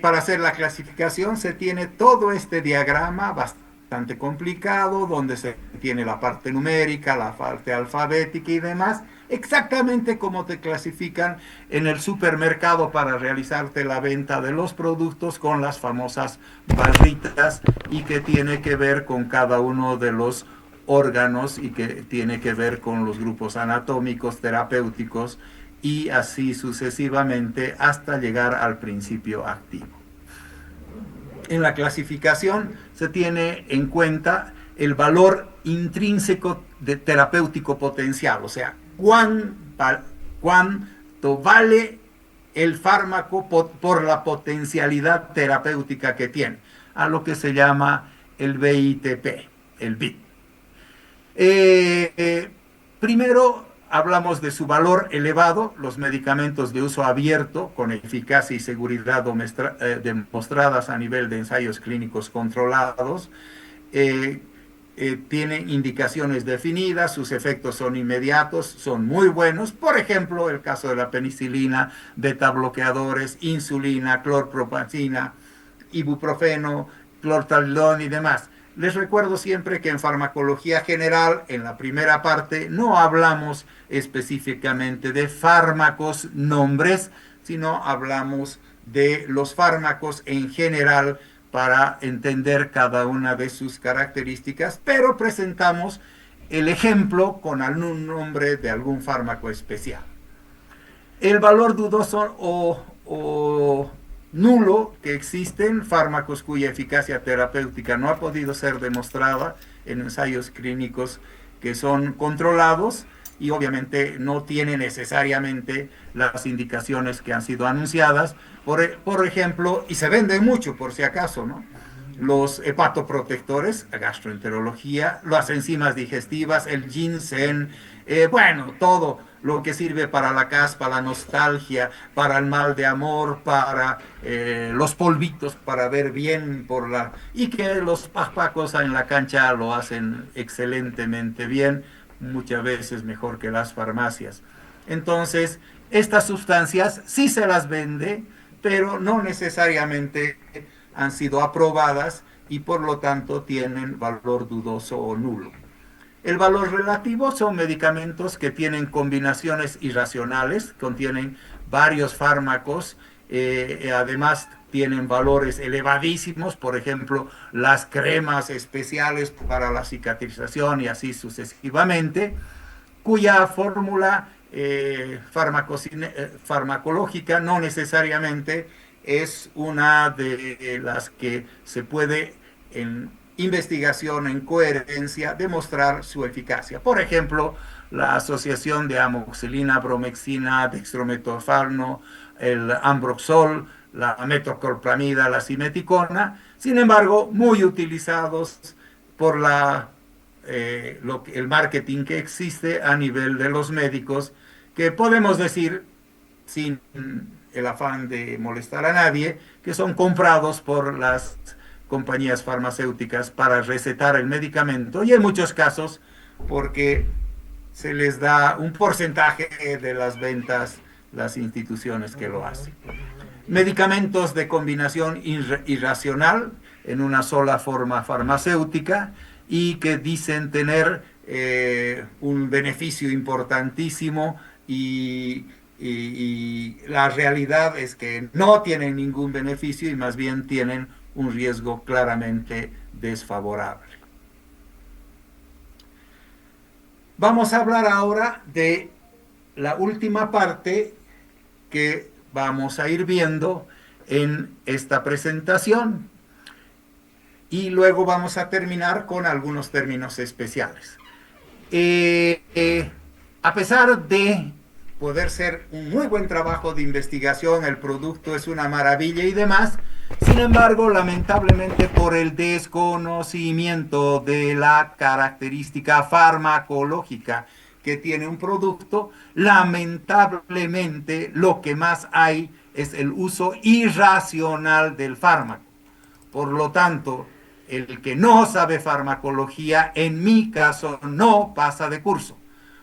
Para hacer la clasificación se tiene todo este diagrama bastante complicado, donde se tiene la parte numérica, la parte alfabética y demás, exactamente como te clasifican en el supermercado para realizarte la venta de los productos con las famosas barritas y que tiene que ver con cada uno de los órganos y que tiene que ver con los grupos anatómicos, terapéuticos y así sucesivamente hasta llegar al principio activo. En la clasificación se tiene en cuenta el valor intrínseco de terapéutico potencial, o sea, cuánto vale el fármaco por la potencialidad terapéutica que tiene, a lo que se llama el BITP, el BIP. Primero hablamos de su valor elevado, los medicamentos de uso abierto con eficacia y seguridad demostradas a nivel de ensayos clínicos controlados, eh, tienen indicaciones definidas, sus efectos son inmediatos, son muy buenos. Por ejemplo, el caso de la penicilina, beta bloqueadores, insulina, clorpropamina, ibuprofeno, clortalidón y demás. Les recuerdo siempre que en farmacología general, en la primera parte, no hablamos específicamente de fármacos, nombres, sino hablamos de los fármacos en general para entender cada una de sus características, pero presentamos el ejemplo con algún nombre de algún fármaco especial. El valor dudoso o nulo que existen fármacos cuya eficacia terapéutica no ha podido ser demostrada en ensayos clínicos que son controlados y obviamente no tienen necesariamente las indicaciones que han sido anunciadas, por ejemplo, y se venden mucho por si acaso, ¿no? Los hepatoprotectores, la gastroenterología, las enzimas digestivas, el ginseng, bueno, todo lo que sirve para la caspa, la nostalgia, para el mal de amor, para los polvitos, para ver bien por la... Y que los pajpacos en la cancha lo hacen excelentemente bien, muchas veces mejor que las farmacias. Entonces, estas sustancias sí se las vende, pero no necesariamente han sido aprobadas y por lo tanto tienen valor dudoso o nulo. El valor relativo son medicamentos que tienen combinaciones irracionales, contienen varios fármacos, además tienen valores elevadísimos, por ejemplo, las cremas especiales para la cicatrización y así sucesivamente, cuya fórmula farmacológica no necesariamente es una de las que se puede en investigación en coherencia demostrar su eficacia. Por ejemplo, la asociación de amoxicilina, bromexina, dextrometorfano, el ambroxol, la metoclopramida, la simeticona, sin embargo, muy utilizados por el marketing que existe a nivel de los médicos, que podemos decir, sin el afán de molestar a nadie, que son comprados por las compañías farmacéuticas para recetar el medicamento y en muchos casos porque se les da un porcentaje de las ventas las instituciones que lo hacen. Medicamentos de combinación irracional en una sola forma farmacéutica y que dicen tener un beneficio importantísimo y la realidad es que no tienen ningún beneficio y más bien tienen un riesgo claramente desfavorable. Vamos a hablar ahora de la última parte que vamos a ir viendo en esta presentación y luego vamos a terminar con algunos términos especiales. A pesar de poder ser un muy buen trabajo de investigación, el producto es una maravilla y demás, sin embargo, lamentablemente por el desconocimiento de la característica farmacológica que tiene un producto, lamentablemente lo que más hay es el uso irracional del fármaco. Por lo tanto, el que no sabe farmacología, en mi caso, no pasa de curso,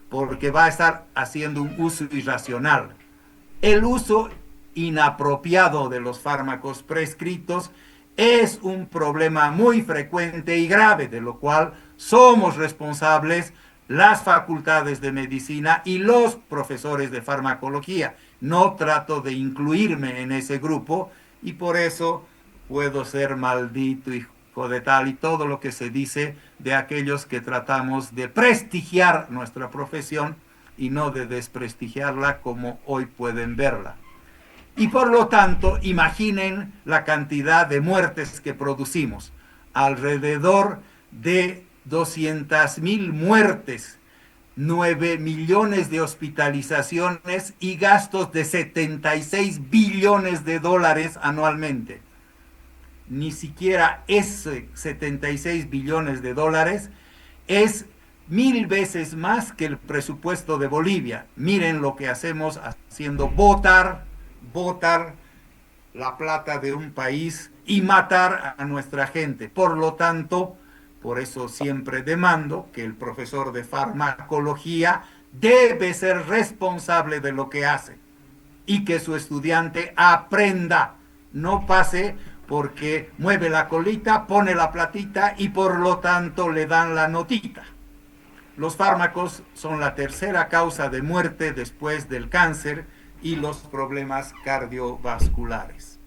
porque va a estar haciendo un uso irracional. El uso inapropiado de los fármacos prescritos es un problema muy frecuente y grave, de lo cual somos responsables las facultades de medicina y los profesores de farmacología. No trato de incluirme en ese grupo y por eso puedo ser maldito, hijo de tal, y todo lo que se dice de aquellos que tratamos de prestigiar nuestra profesión y no de desprestigiarla como hoy pueden verla. Y por lo tanto, imaginen la cantidad de muertes que producimos. Alrededor de 200,000 muertes, 9 millones de hospitalizaciones y gastos de 76 billones de dólares anualmente. Ni siquiera ese 76 billones de dólares es 1000 veces más que el presupuesto de Bolivia. Miren lo que hacemos haciendo botar la plata de un país y matar a nuestra gente. Por lo tanto, por eso siempre demando que el profesor de farmacología debe ser responsable de lo que hace y que su estudiante aprenda, no pase porque mueve la colita, pone la platita y por lo tanto le dan la notita. Los fármacos son la tercera causa de muerte después del cáncer y los problemas cardiovasculares.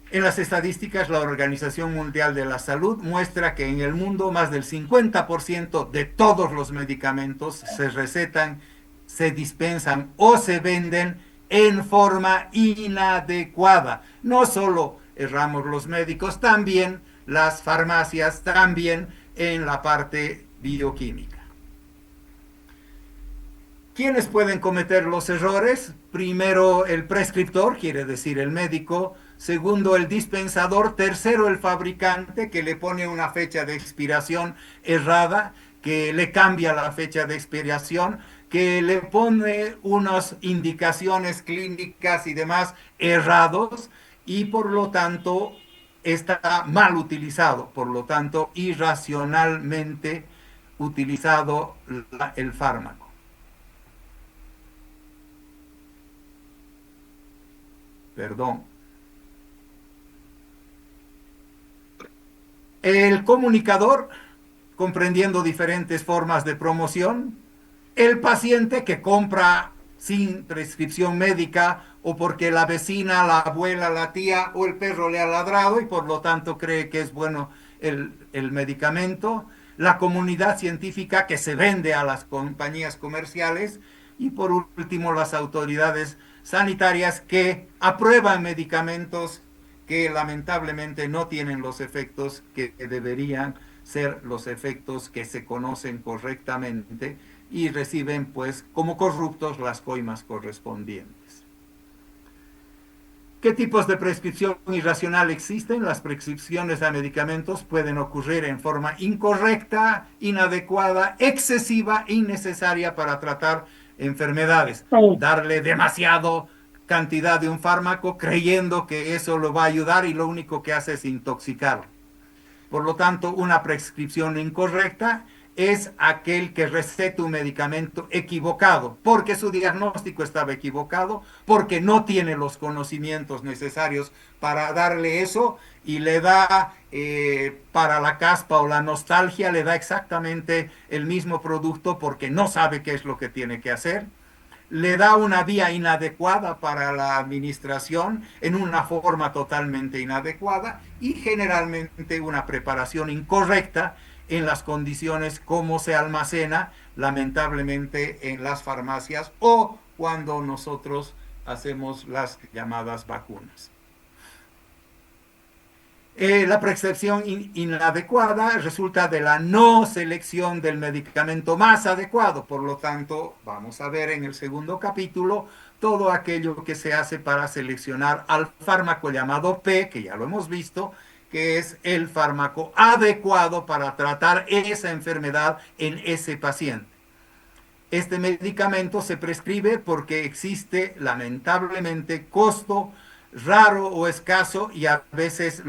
En las estadísticas, la Organización Mundial de la Salud muestra que en el mundo más del 50% de todos los medicamentos se recetan, se dispensan o se venden en forma inadecuada. No solo erramos los médicos, también las farmacias, también en la parte bioquímica. ¿Quiénes pueden cometer los errores? Primero, el prescriptor, quiere decir el médico. Segundo, el dispensador. Tercero, el fabricante, que le pone una fecha de expiración errada, que le cambia la fecha de expiración, que le pone unas indicaciones clínicas y demás errados y por lo tanto está mal utilizado, por lo tanto irracionalmente utilizado el fármaco. Perdón. El comunicador, comprendiendo diferentes formas de promoción, el paciente que compra sin prescripción médica o porque la vecina, la abuela, la tía o el perro le ha ladrado y por lo tanto cree que es bueno el medicamento, la comunidad científica que se vende a las compañías comerciales y por último las autoridades sanitarias que aprueban medicamentos que lamentablemente no tienen los efectos que deberían ser los efectos que se conocen correctamente y reciben pues como corruptos las coimas correspondientes. ¿Qué tipos de prescripción irracional existen? Las prescripciones de medicamentos pueden ocurrir en forma incorrecta, inadecuada, excesiva, innecesaria para tratar enfermedades. Darle demasiado cantidad de un fármaco creyendo que eso lo va a ayudar y lo único que hace es intoxicarlo. Por lo tanto, una prescripción incorrecta es aquel que receta un medicamento equivocado, porque su diagnóstico estaba equivocado, porque no tiene los conocimientos necesarios para darle eso y le da para la caspa o la nostalgia, le da exactamente el mismo producto porque no sabe qué es lo que tiene que hacer. Le da una vía inadecuada para la administración en una forma totalmente inadecuada y generalmente una preparación incorrecta en las condiciones como se almacena lamentablemente en las farmacias o cuando nosotros hacemos las llamadas vacunas. La prescripción inadecuada resulta de la no selección del medicamento más adecuado. Por lo tanto, vamos a ver en el segundo capítulo todo aquello que se hace para seleccionar al fármaco llamado P, que ya lo hemos visto, que es el fármaco adecuado para tratar esa enfermedad en ese paciente. Este medicamento se prescribe porque existe lamentablemente costo raro o escaso y a veces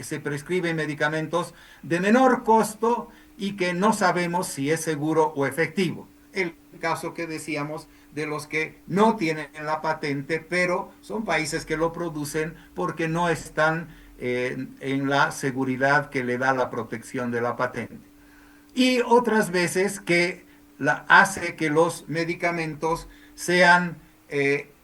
se prescriben medicamentos de menor costo y que no sabemos si es seguro o efectivo. El caso que decíamos de los que no tienen la patente, pero son países que lo producen porque no están en la seguridad que le da la protección de la patente. Y otras veces que hace que los medicamentos sean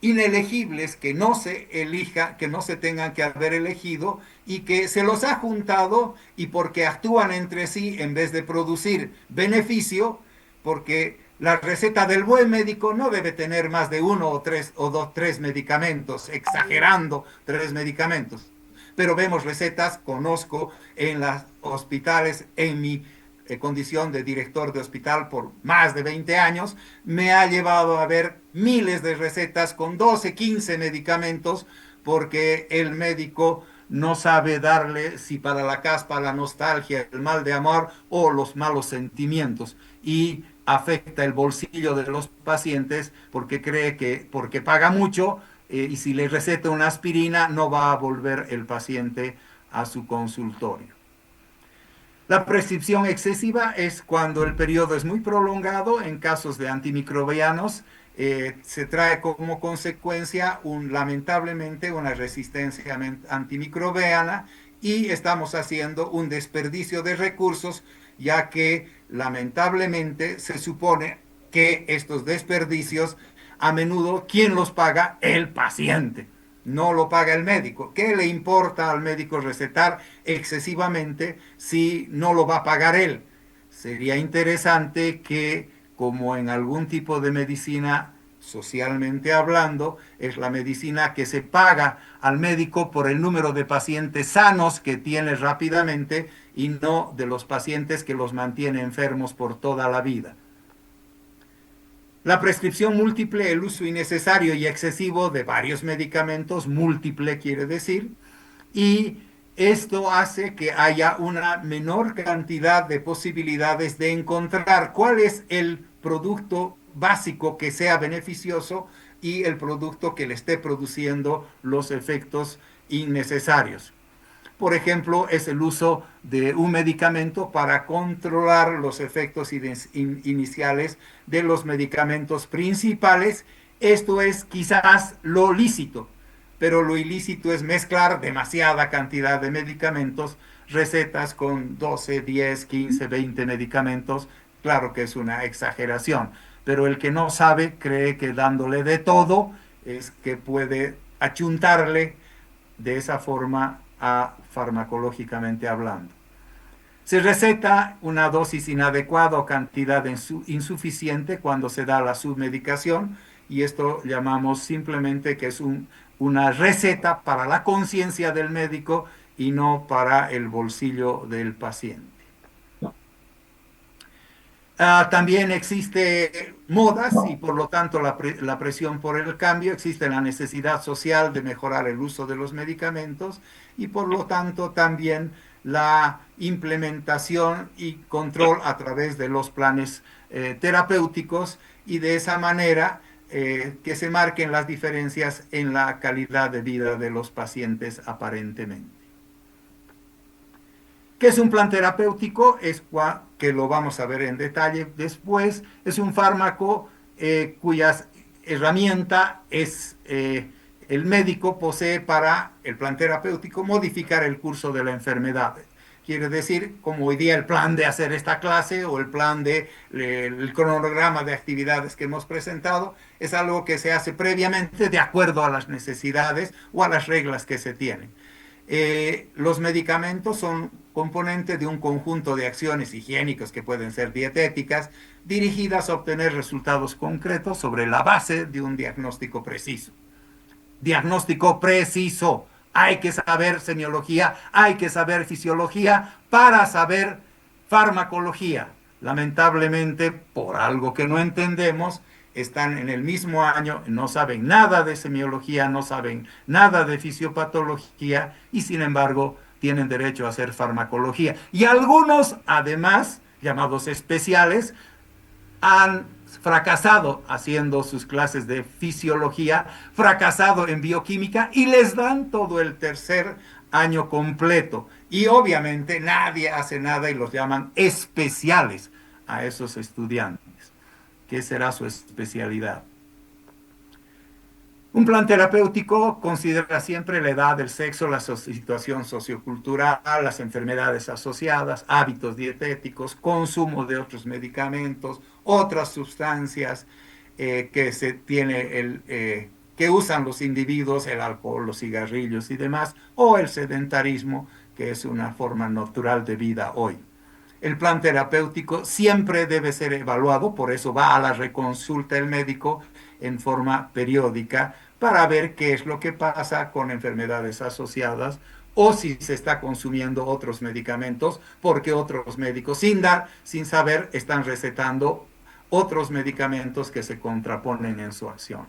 inelegibles, que no se elija, que no se tengan que haber elegido y que se los ha juntado y porque actúan entre sí en vez de producir beneficio, porque la receta del buen médico no debe tener más de uno o tres o dos, tres medicamentos, exagerando tres medicamentos. Pero vemos recetas, conozco en los hospitales, en mi condición de director de hospital por más de 20 años, me ha llevado a ver miles de recetas con 12, 15 medicamentos, porque el médico no sabe darle si para la caspa, la nostalgia, el mal de amor o los malos sentimientos. Y afecta el bolsillo de los pacientes porque cree que porque paga mucho y si le receta una aspirina no va a volver el paciente a su consultorio. La prescripción excesiva es cuando el periodo es muy prolongado. En casos de antimicrobianos, se trae como consecuencia, lamentablemente, una resistencia antimicrobiana y estamos haciendo un desperdicio de recursos, ya que lamentablemente se supone que estos desperdicios, a menudo, ¿quién los paga? El paciente. No lo paga el médico. ¿Qué le importa al médico recetar excesivamente si no lo va a pagar él? Sería interesante que, como en algún tipo de medicina, socialmente hablando, es la medicina que se paga al médico por el número de pacientes sanos que tiene rápidamente y no de los pacientes que los mantiene enfermos por toda la vida. La prescripción múltiple, el uso innecesario y excesivo de varios medicamentos, múltiple quiere decir, y esto hace que haya una menor cantidad de posibilidades de encontrar cuál es el producto básico que sea beneficioso y el producto que le esté produciendo los efectos innecesarios. Por ejemplo, es el uso de un medicamento para controlar los efectos iniciales de los medicamentos principales. Esto es quizás lo lícito, pero lo ilícito es mezclar demasiada cantidad de medicamentos, recetas con 12, 10, 15, 20 medicamentos. Claro que es una exageración, pero el que no sabe cree que dándole de todo es que puede achuntarle de esa forma farmacológicamente hablando. Se receta una dosis inadecuada o cantidad insuficiente cuando se da la submedicación y esto llamamos simplemente que es una receta para la conciencia del médico y no para el bolsillo del paciente. También existe modas y por lo tanto la presión por el cambio, existe la necesidad social de mejorar el uso de los medicamentos y por lo tanto también la implementación y control a través de los planes terapéuticos y de esa manera que se marquen las diferencias en la calidad de vida de los pacientes aparentemente. ¿Qué es un plan terapéutico? Que lo vamos a ver en detalle después. Es un fármaco cuya herramienta es el médico posee para el plan terapéutico modificar el curso de la enfermedad. Quiere decir, como hoy día el plan de hacer esta clase o el plan el cronograma de actividades que hemos presentado, es algo que se hace previamente de acuerdo a las necesidades o a las reglas que se tienen. Los medicamentos son componente de un conjunto de acciones higiénicas que pueden ser dietéticas, dirigidas a obtener resultados concretos sobre la base de un diagnóstico preciso. Diagnóstico preciso. Hay que saber semiología, hay que saber fisiología para saber farmacología. Lamentablemente, por algo que no entendemos, están en el mismo año, no saben nada de semiología, no saben nada de fisiopatología y sin embargo tienen derecho a hacer farmacología. Y algunos, además, llamados especiales, han fracasado haciendo sus clases de fisiología, fracasado en bioquímica y les dan todo el tercer año completo. Y obviamente nadie hace nada y los llaman especiales a esos estudiantes. ¿Qué será su especialidad? Un plan terapéutico considera siempre la edad, el sexo, la situación sociocultural, las enfermedades asociadas, hábitos dietéticos, consumo de otros medicamentos, otras sustancias que usan los individuos, el alcohol, los cigarrillos y demás, o el sedentarismo, que es una forma natural de vida hoy. El plan terapéutico siempre debe ser evaluado, por eso va a la reconsulta del médico en forma periódica para ver qué es lo que pasa con enfermedades asociadas o si se está consumiendo otros medicamentos, porque otros médicos sin saber, están recetando otros medicamentos que se contraponen en su acción.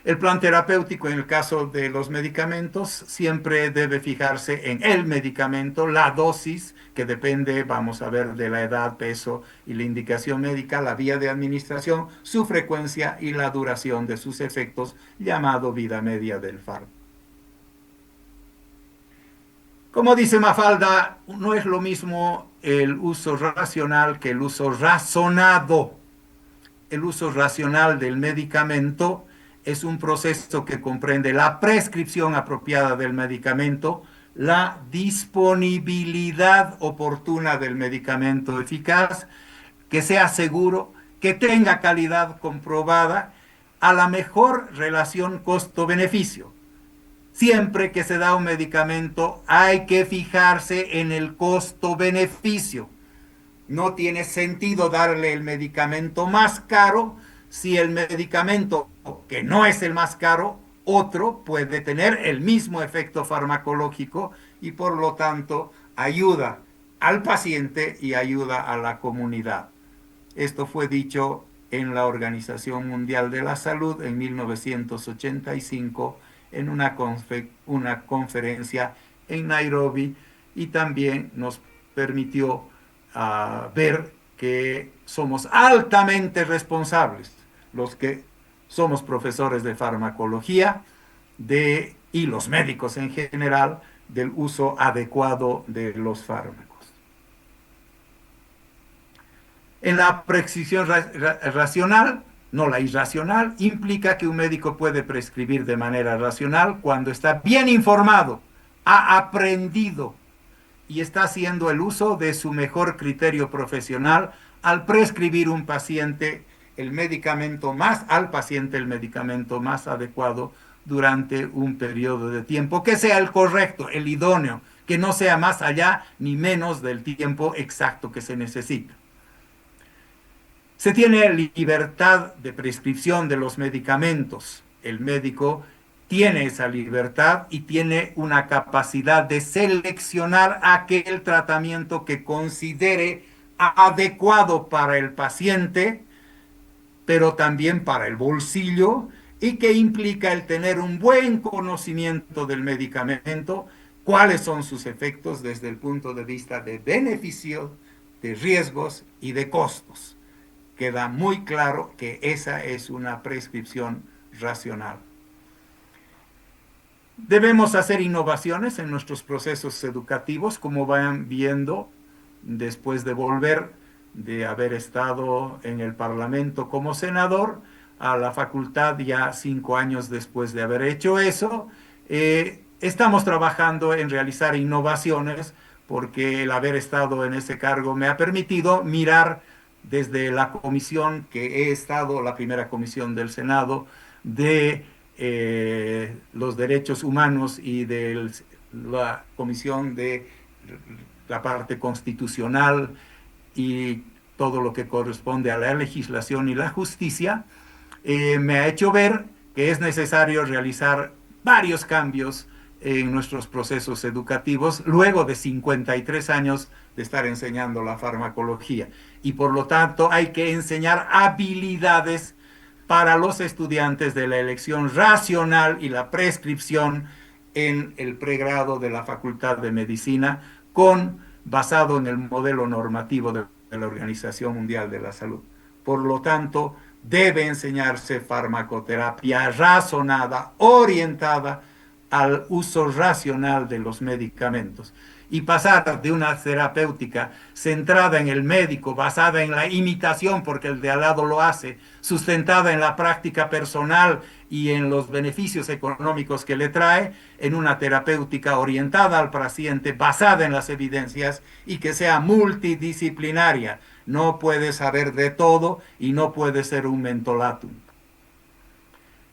El plan terapéutico en el caso de los medicamentos siempre debe fijarse en el medicamento, la dosis, que depende, vamos a ver, de la edad, peso y la indicación médica, la vía de administración, su frecuencia y la duración de sus efectos, llamado vida media del fármaco. Como dice Mafalda, no es lo mismo el uso racional que el uso razonado. El uso racional del medicamento es un proceso que comprende la prescripción apropiada del medicamento, la disponibilidad oportuna del medicamento eficaz, que sea seguro, que tenga calidad comprobada, a la mejor relación costo-beneficio. Siempre que se da un medicamento hay que fijarse en el costo-beneficio. No tiene sentido darle el medicamento más caro si el medicamento que no es el más caro, otro puede tener el mismo efecto farmacológico y por lo tanto ayuda al paciente y ayuda a la comunidad. Esto fue dicho en la Organización Mundial de la Salud en 1985 en una conferencia en Nairobi y también nos permitió ver que somos altamente responsables, los que somos profesores de farmacología y los médicos en general, del uso adecuado de los fármacos. En la prescripción racional, no la irracional, implica que un médico puede prescribir de manera racional cuando está bien informado, ha aprendido y está haciendo el uso de su mejor criterio profesional al prescribir al paciente el medicamento más adecuado durante un periodo de tiempo que sea el correcto, el idóneo, que no sea más allá ni menos del tiempo exacto que se necesita. Se tiene libertad de prescripción de los medicamentos. El médico tiene esa libertad y tiene una capacidad de seleccionar aquel tratamiento que considere adecuado para el paciente, pero también para el bolsillo, y que implica el tener un buen conocimiento del medicamento, cuáles son sus efectos desde el punto de vista de beneficios, de riesgos y de costos. Queda muy claro que esa es una prescripción racional. Debemos hacer innovaciones en nuestros procesos educativos, como van viendo después de volver de haber estado en el Parlamento como senador a la facultad ya 5 años después de haber hecho eso. Estamos trabajando en realizar innovaciones porque el haber estado en ese cargo me ha permitido mirar desde la comisión que he estado, la primera comisión del Senado, de los derechos humanos y de la comisión de la parte constitucional y todo lo que corresponde a la legislación y la justicia, me ha hecho ver que es necesario realizar varios cambios en nuestros procesos educativos luego de 53 años de estar enseñando la farmacología. Y por lo tanto hay que enseñar habilidades para los estudiantes de la elección racional y la prescripción en el pregrado de la Facultad de Medicina, basado en el modelo normativo de la Organización Mundial de la Salud. Por lo tanto, debe enseñarse farmacoterapia razonada, orientada al uso racional de los medicamentos. y pasar de una terapéutica centrada en el médico, basada en la imitación porque el de al lado lo hace, sustentada en la práctica personal y en los beneficios económicos que le trae, en una terapéutica orientada al paciente, basada en las evidencias y que sea multidisciplinaria. No puede saber de todo y no puede ser un mentolatum.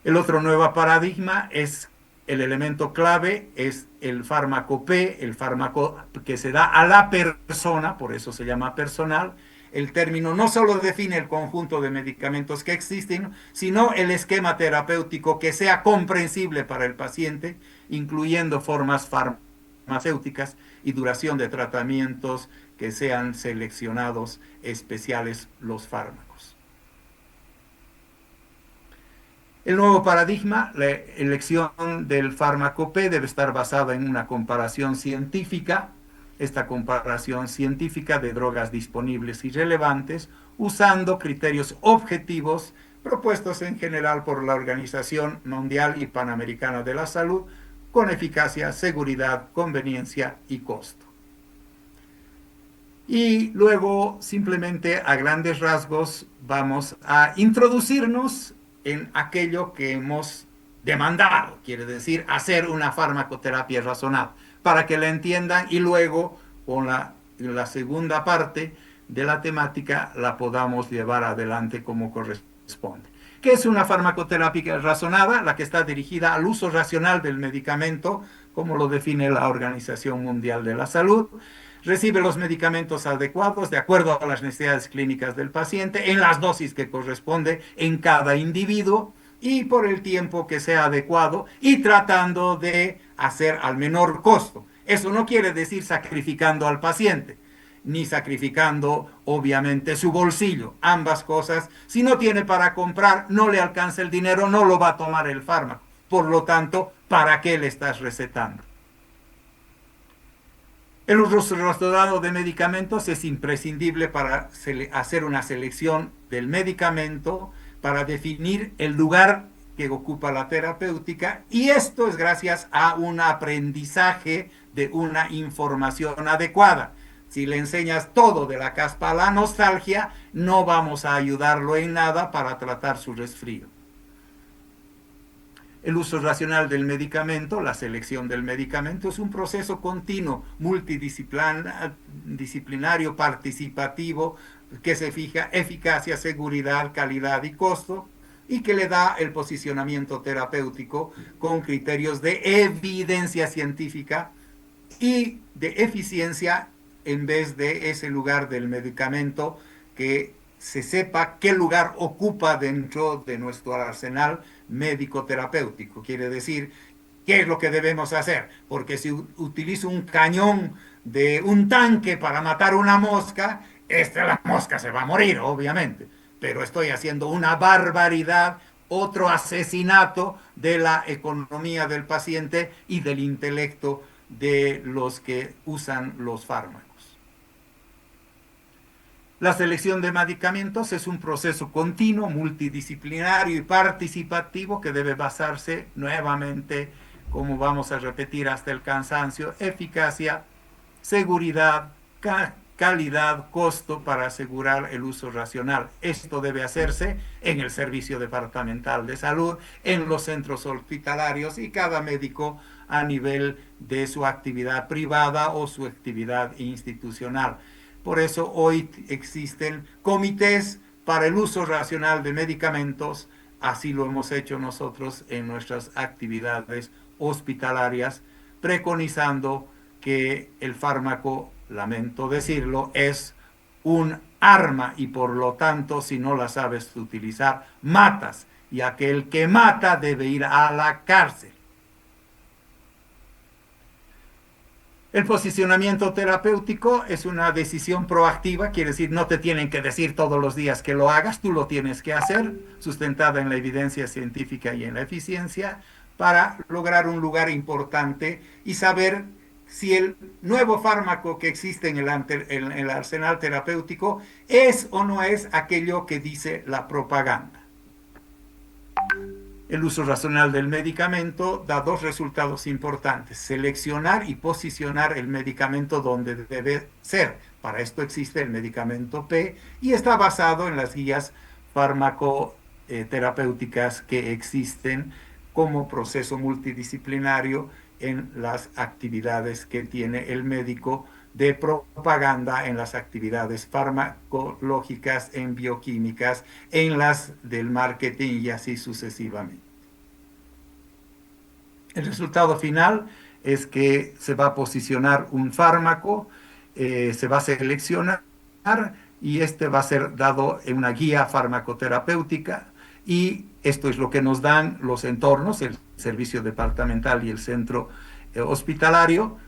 El otro nuevo paradigma es el elemento clave, es el fármaco P, el fármaco que se da a la persona, por eso se llama personal. El término no solo define el conjunto de medicamentos que existen, sino el esquema terapéutico que sea comprensible para el paciente, incluyendo formas farmacéuticas y duración de tratamientos que sean seleccionados especiales los fármacos. El nuevo paradigma, la elección del fármaco P debe estar basada en una comparación científica, esta comparación científica de drogas disponibles y relevantes, usando criterios objetivos propuestos en general por la Organización Mundial y Panamericana de la Salud, con eficacia, seguridad, conveniencia y costo. Y luego, simplemente a grandes rasgos, vamos a introducirnos en aquello que hemos demandado, quiere decir hacer una farmacoterapia razonable, para que la entiendan y luego con la segunda parte de la temática la podamos llevar adelante como corresponde. ¿Qué es una farmacoterapia razonada? La que está dirigida al uso racional del medicamento, como lo define la Organización Mundial de la Salud. Recibe los medicamentos adecuados de acuerdo a las necesidades clínicas del paciente, en las dosis que corresponde en cada individuo y por el tiempo que sea adecuado y tratando de hacer al menor costo. Eso no quiere decir sacrificando al paciente, ni sacrificando obviamente su bolsillo. Ambas cosas, si no tiene para comprar, no le alcanza el dinero, no lo va a tomar el fármaco. Por lo tanto, ¿para qué le estás recetando? El uso razonado de medicamentos es imprescindible para hacer una selección del medicamento, para definir el lugar que ocupa la terapéutica, y esto es gracias a un aprendizaje de una información adecuada. Si le enseñas todo de la caspa a la nostalgia, no vamos a ayudarlo en nada para tratar su resfrío. El uso racional del medicamento, la selección del medicamento, es un proceso continuo, multidisciplinario, participativo, que se fija eficacia, seguridad, calidad y costo, y que le da el posicionamiento terapéutico con criterios de evidencia científica y de eficiencia en vez de ese lugar del medicamento, que se sepa qué lugar ocupa dentro de nuestro arsenal médico-terapéutico. Quiere decir, ¿qué es lo que debemos hacer? Porque si utilizo un cañón de un tanque para matar una mosca, la mosca se va a morir, obviamente. Pero estoy haciendo una barbaridad, otro asesinato de la economía del paciente y del intelecto de los que usan los fármacos. La selección de medicamentos es un proceso continuo, multidisciplinario y participativo que debe basarse nuevamente, como vamos a repetir hasta el cansancio, eficacia, seguridad, calidad, costo para asegurar el uso racional. Esto debe hacerse en el Servicio Departamental de Salud, en los centros hospitalarios y cada médico a nivel de su actividad privada o su actividad institucional. Por eso hoy existen comités para el uso racional de medicamentos, así lo hemos hecho nosotros en nuestras actividades hospitalarias, preconizando que el fármaco, lamento decirlo, es un arma y por lo tanto, si no la sabes utilizar, matas, y aquel que mata debe ir a la cárcel. El posicionamiento terapéutico es una decisión proactiva, quiere decir no te tienen que decir todos los días que lo hagas, tú lo tienes que hacer, sustentada en la evidencia científica y en la eficiencia, para lograr un lugar importante y saber si el nuevo fármaco que existe en el arsenal terapéutico es o no es aquello que dice la propaganda. El uso racional del medicamento da dos resultados importantes: seleccionar y posicionar el medicamento donde debe ser. Para esto existe el medicamento P y está basado en las guías farmacoterapéuticas que existen como proceso multidisciplinario en las actividades que tiene el médico de propaganda, en las actividades farmacológicas, en bioquímicas, en las del marketing y así sucesivamente. El resultado final es que se va a posicionar un fármaco, se va a seleccionar y este va a ser dado en una guía farmacoterapéutica, y esto es lo que nos dan los entornos, el servicio departamental y el centro hospitalario.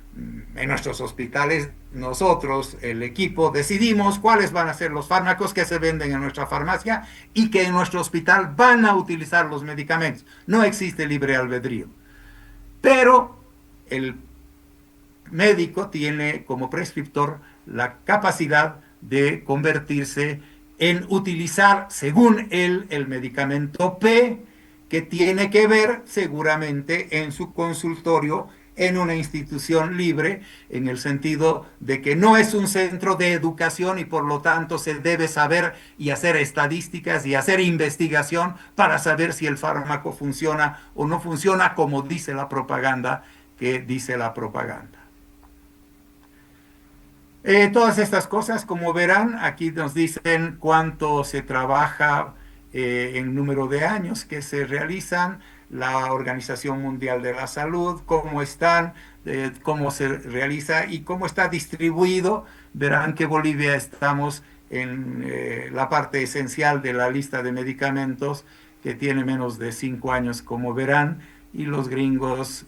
En nuestros hospitales, nosotros, el equipo, decidimos cuáles van a ser los fármacos que se venden en nuestra farmacia y que en nuestro hospital van a utilizar los medicamentos. No existe libre albedrío. Pero el médico tiene como prescriptor la capacidad de convertirse en utilizar, según él, el medicamento P, que tiene que ver seguramente en su consultorio en una institución libre, en el sentido de que no es un centro de educación y por lo tanto se debe saber y hacer estadísticas y hacer investigación para saber si el fármaco funciona o no funciona, como dice la propaganda, que dice la propaganda. Todas estas cosas, como verán, aquí nos dicen cuánto se trabaja en número de años que se realizan, la Organización Mundial de la Salud, cómo están, cómo se realiza y cómo está distribuido. Verán que Bolivia estamos en la parte esencial de la lista de medicamentos, que tiene menos de 5 años, como verán, y los gringos,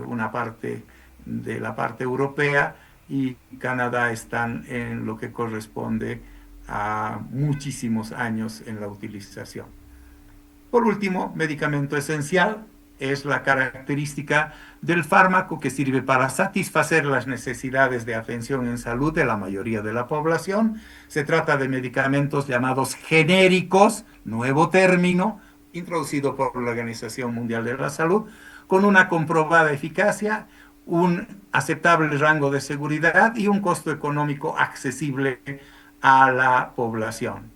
una parte de la parte europea, y Canadá están en lo que corresponde a muchísimos años en la utilización. Por último, medicamento esencial es la característica del fármaco que sirve para satisfacer las necesidades de atención en salud de la mayoría de la población. Se trata de medicamentos llamados genéricos, nuevo término, introducido por la Organización Mundial de la Salud, con una comprobada eficacia, un aceptable rango de seguridad y un costo económico accesible a la población.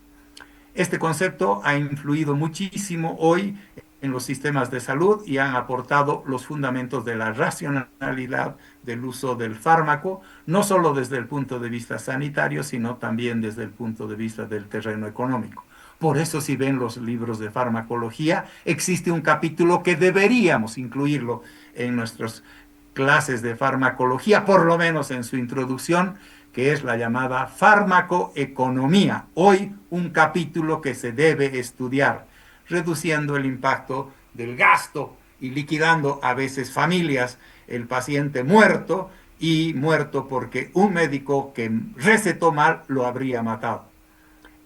Este concepto ha influido muchísimo hoy en los sistemas de salud y han aportado los fundamentos de la racionalidad del uso del fármaco, no solo desde el punto de vista sanitario, sino también desde el punto de vista del terreno económico. Por eso, si ven los libros de farmacología, existe un capítulo que deberíamos incluirlo en nuestras clases de farmacología, por lo menos en su introducción, que es la llamada farmacoeconomía. Hoy un capítulo que se debe estudiar, reduciendo el impacto del gasto y liquidando a veces familias, el paciente muerto, y muerto porque un médico que recetó mal lo habría matado.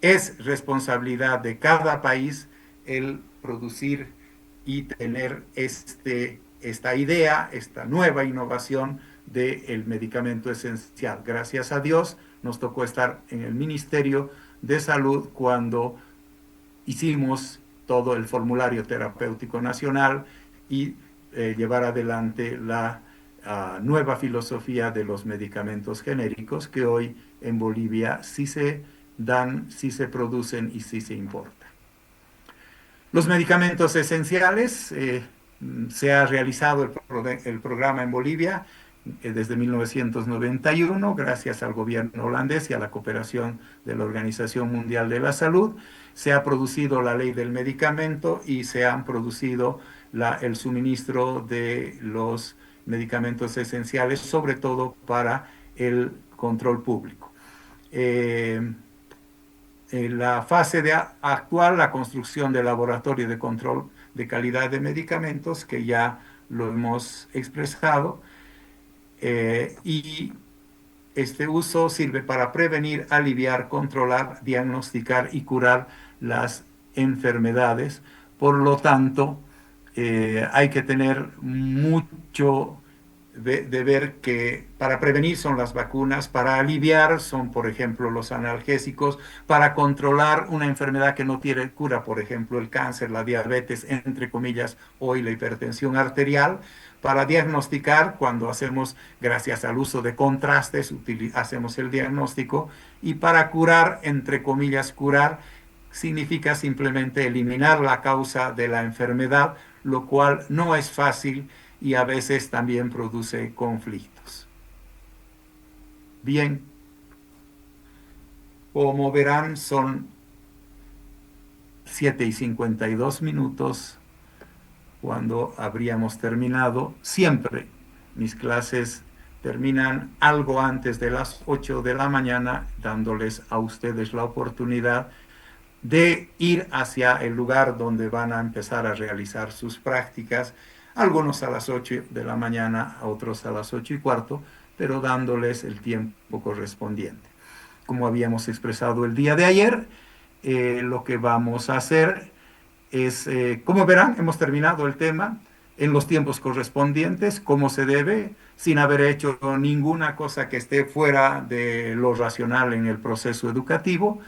Es responsabilidad de cada país el producir y tener esta idea, esta nueva innovación del medicamento esencial. Gracias a Dios nos tocó estar en el Ministerio de Salud cuando hicimos todo el formulario terapéutico nacional y llevar adelante la nueva filosofía de los medicamentos genéricos, que hoy en Bolivia sí se dan, sí se producen y sí se importan. Los medicamentos esenciales, se ha realizado el programa en Bolivia desde 1991, gracias al gobierno holandés y a la cooperación de la Organización Mundial de la Salud. Se ha producido la ley del medicamento y se han producido el suministro de los medicamentos esenciales, sobre todo para el control público. En la fase actual, la construcción del laboratorio de control de calidad de medicamentos, que ya lo hemos expresado, y este uso sirve para prevenir, aliviar, controlar, diagnosticar y curar las enfermedades. Por lo tanto, hay que tener mucho de ver que para prevenir son las vacunas, para aliviar son, por ejemplo, los analgésicos, para controlar una enfermedad que no tiene cura, por ejemplo, el cáncer, la diabetes, entre comillas, hoy la hipertensión arterial, para diagnosticar cuando hacemos, gracias al uso de contrastes, hacemos el diagnóstico, y para curar, entre comillas, curar, significa simplemente eliminar la causa de la enfermedad, lo cual no es fácil y a veces también produce conflictos. Bien, como verán, son 7:52 cuando habríamos terminado. Siempre mis clases terminan algo antes de las 8 de la mañana, dándoles a ustedes la oportunidad de ir hacia el lugar donde van a empezar a realizar sus prácticas, algunos a las 8 de la mañana, a otros a las 8:15, pero dándoles el tiempo correspondiente. Como habíamos expresado el día de ayer, lo que vamos a hacer es, como verán, hemos terminado el tema en los tiempos correspondientes, como se debe, sin haber hecho ninguna cosa que esté fuera de lo racional en el proceso educativo.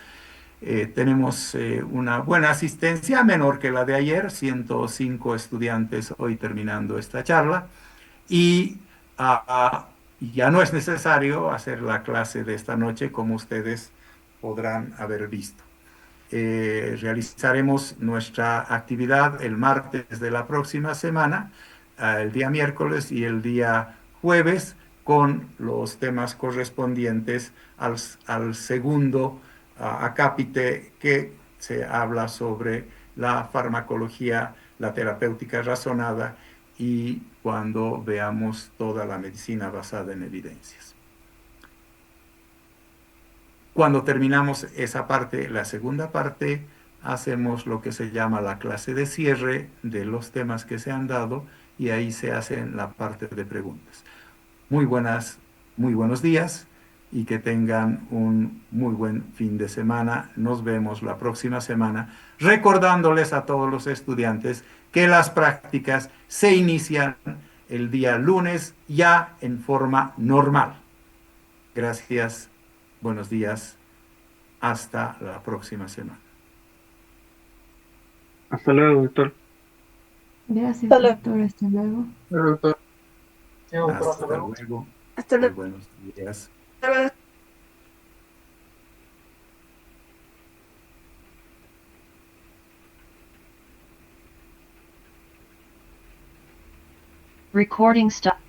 Tenemos una buena asistencia, menor que la de ayer, 105 estudiantes hoy terminando esta charla, y ya no es necesario hacer la clase de esta noche, como ustedes podrán haber visto. Realizaremos nuestra actividad el martes de la próxima semana, el día miércoles y el día jueves, con los temas correspondientes al segundo acápite que se habla sobre la farmacología, la terapéutica razonada y cuando veamos toda la medicina basada en evidencias. Cuando terminamos esa parte, la segunda parte, hacemos lo que se llama la clase de cierre de los temas que se han dado y ahí se hacen la parte de preguntas. Muy buenos días y que tengan un muy buen fin de semana. Nos vemos la próxima semana, recordándoles a todos los estudiantes que las prácticas se inician el día lunes ya en forma normal. Gracias, buenos días, hasta la próxima semana. Hasta luego, doctor. Gracias, Hasta luego. doctor. Hasta luego. Doctor. Hasta luego. Hasta Muy luego. buenos días. Recording stop.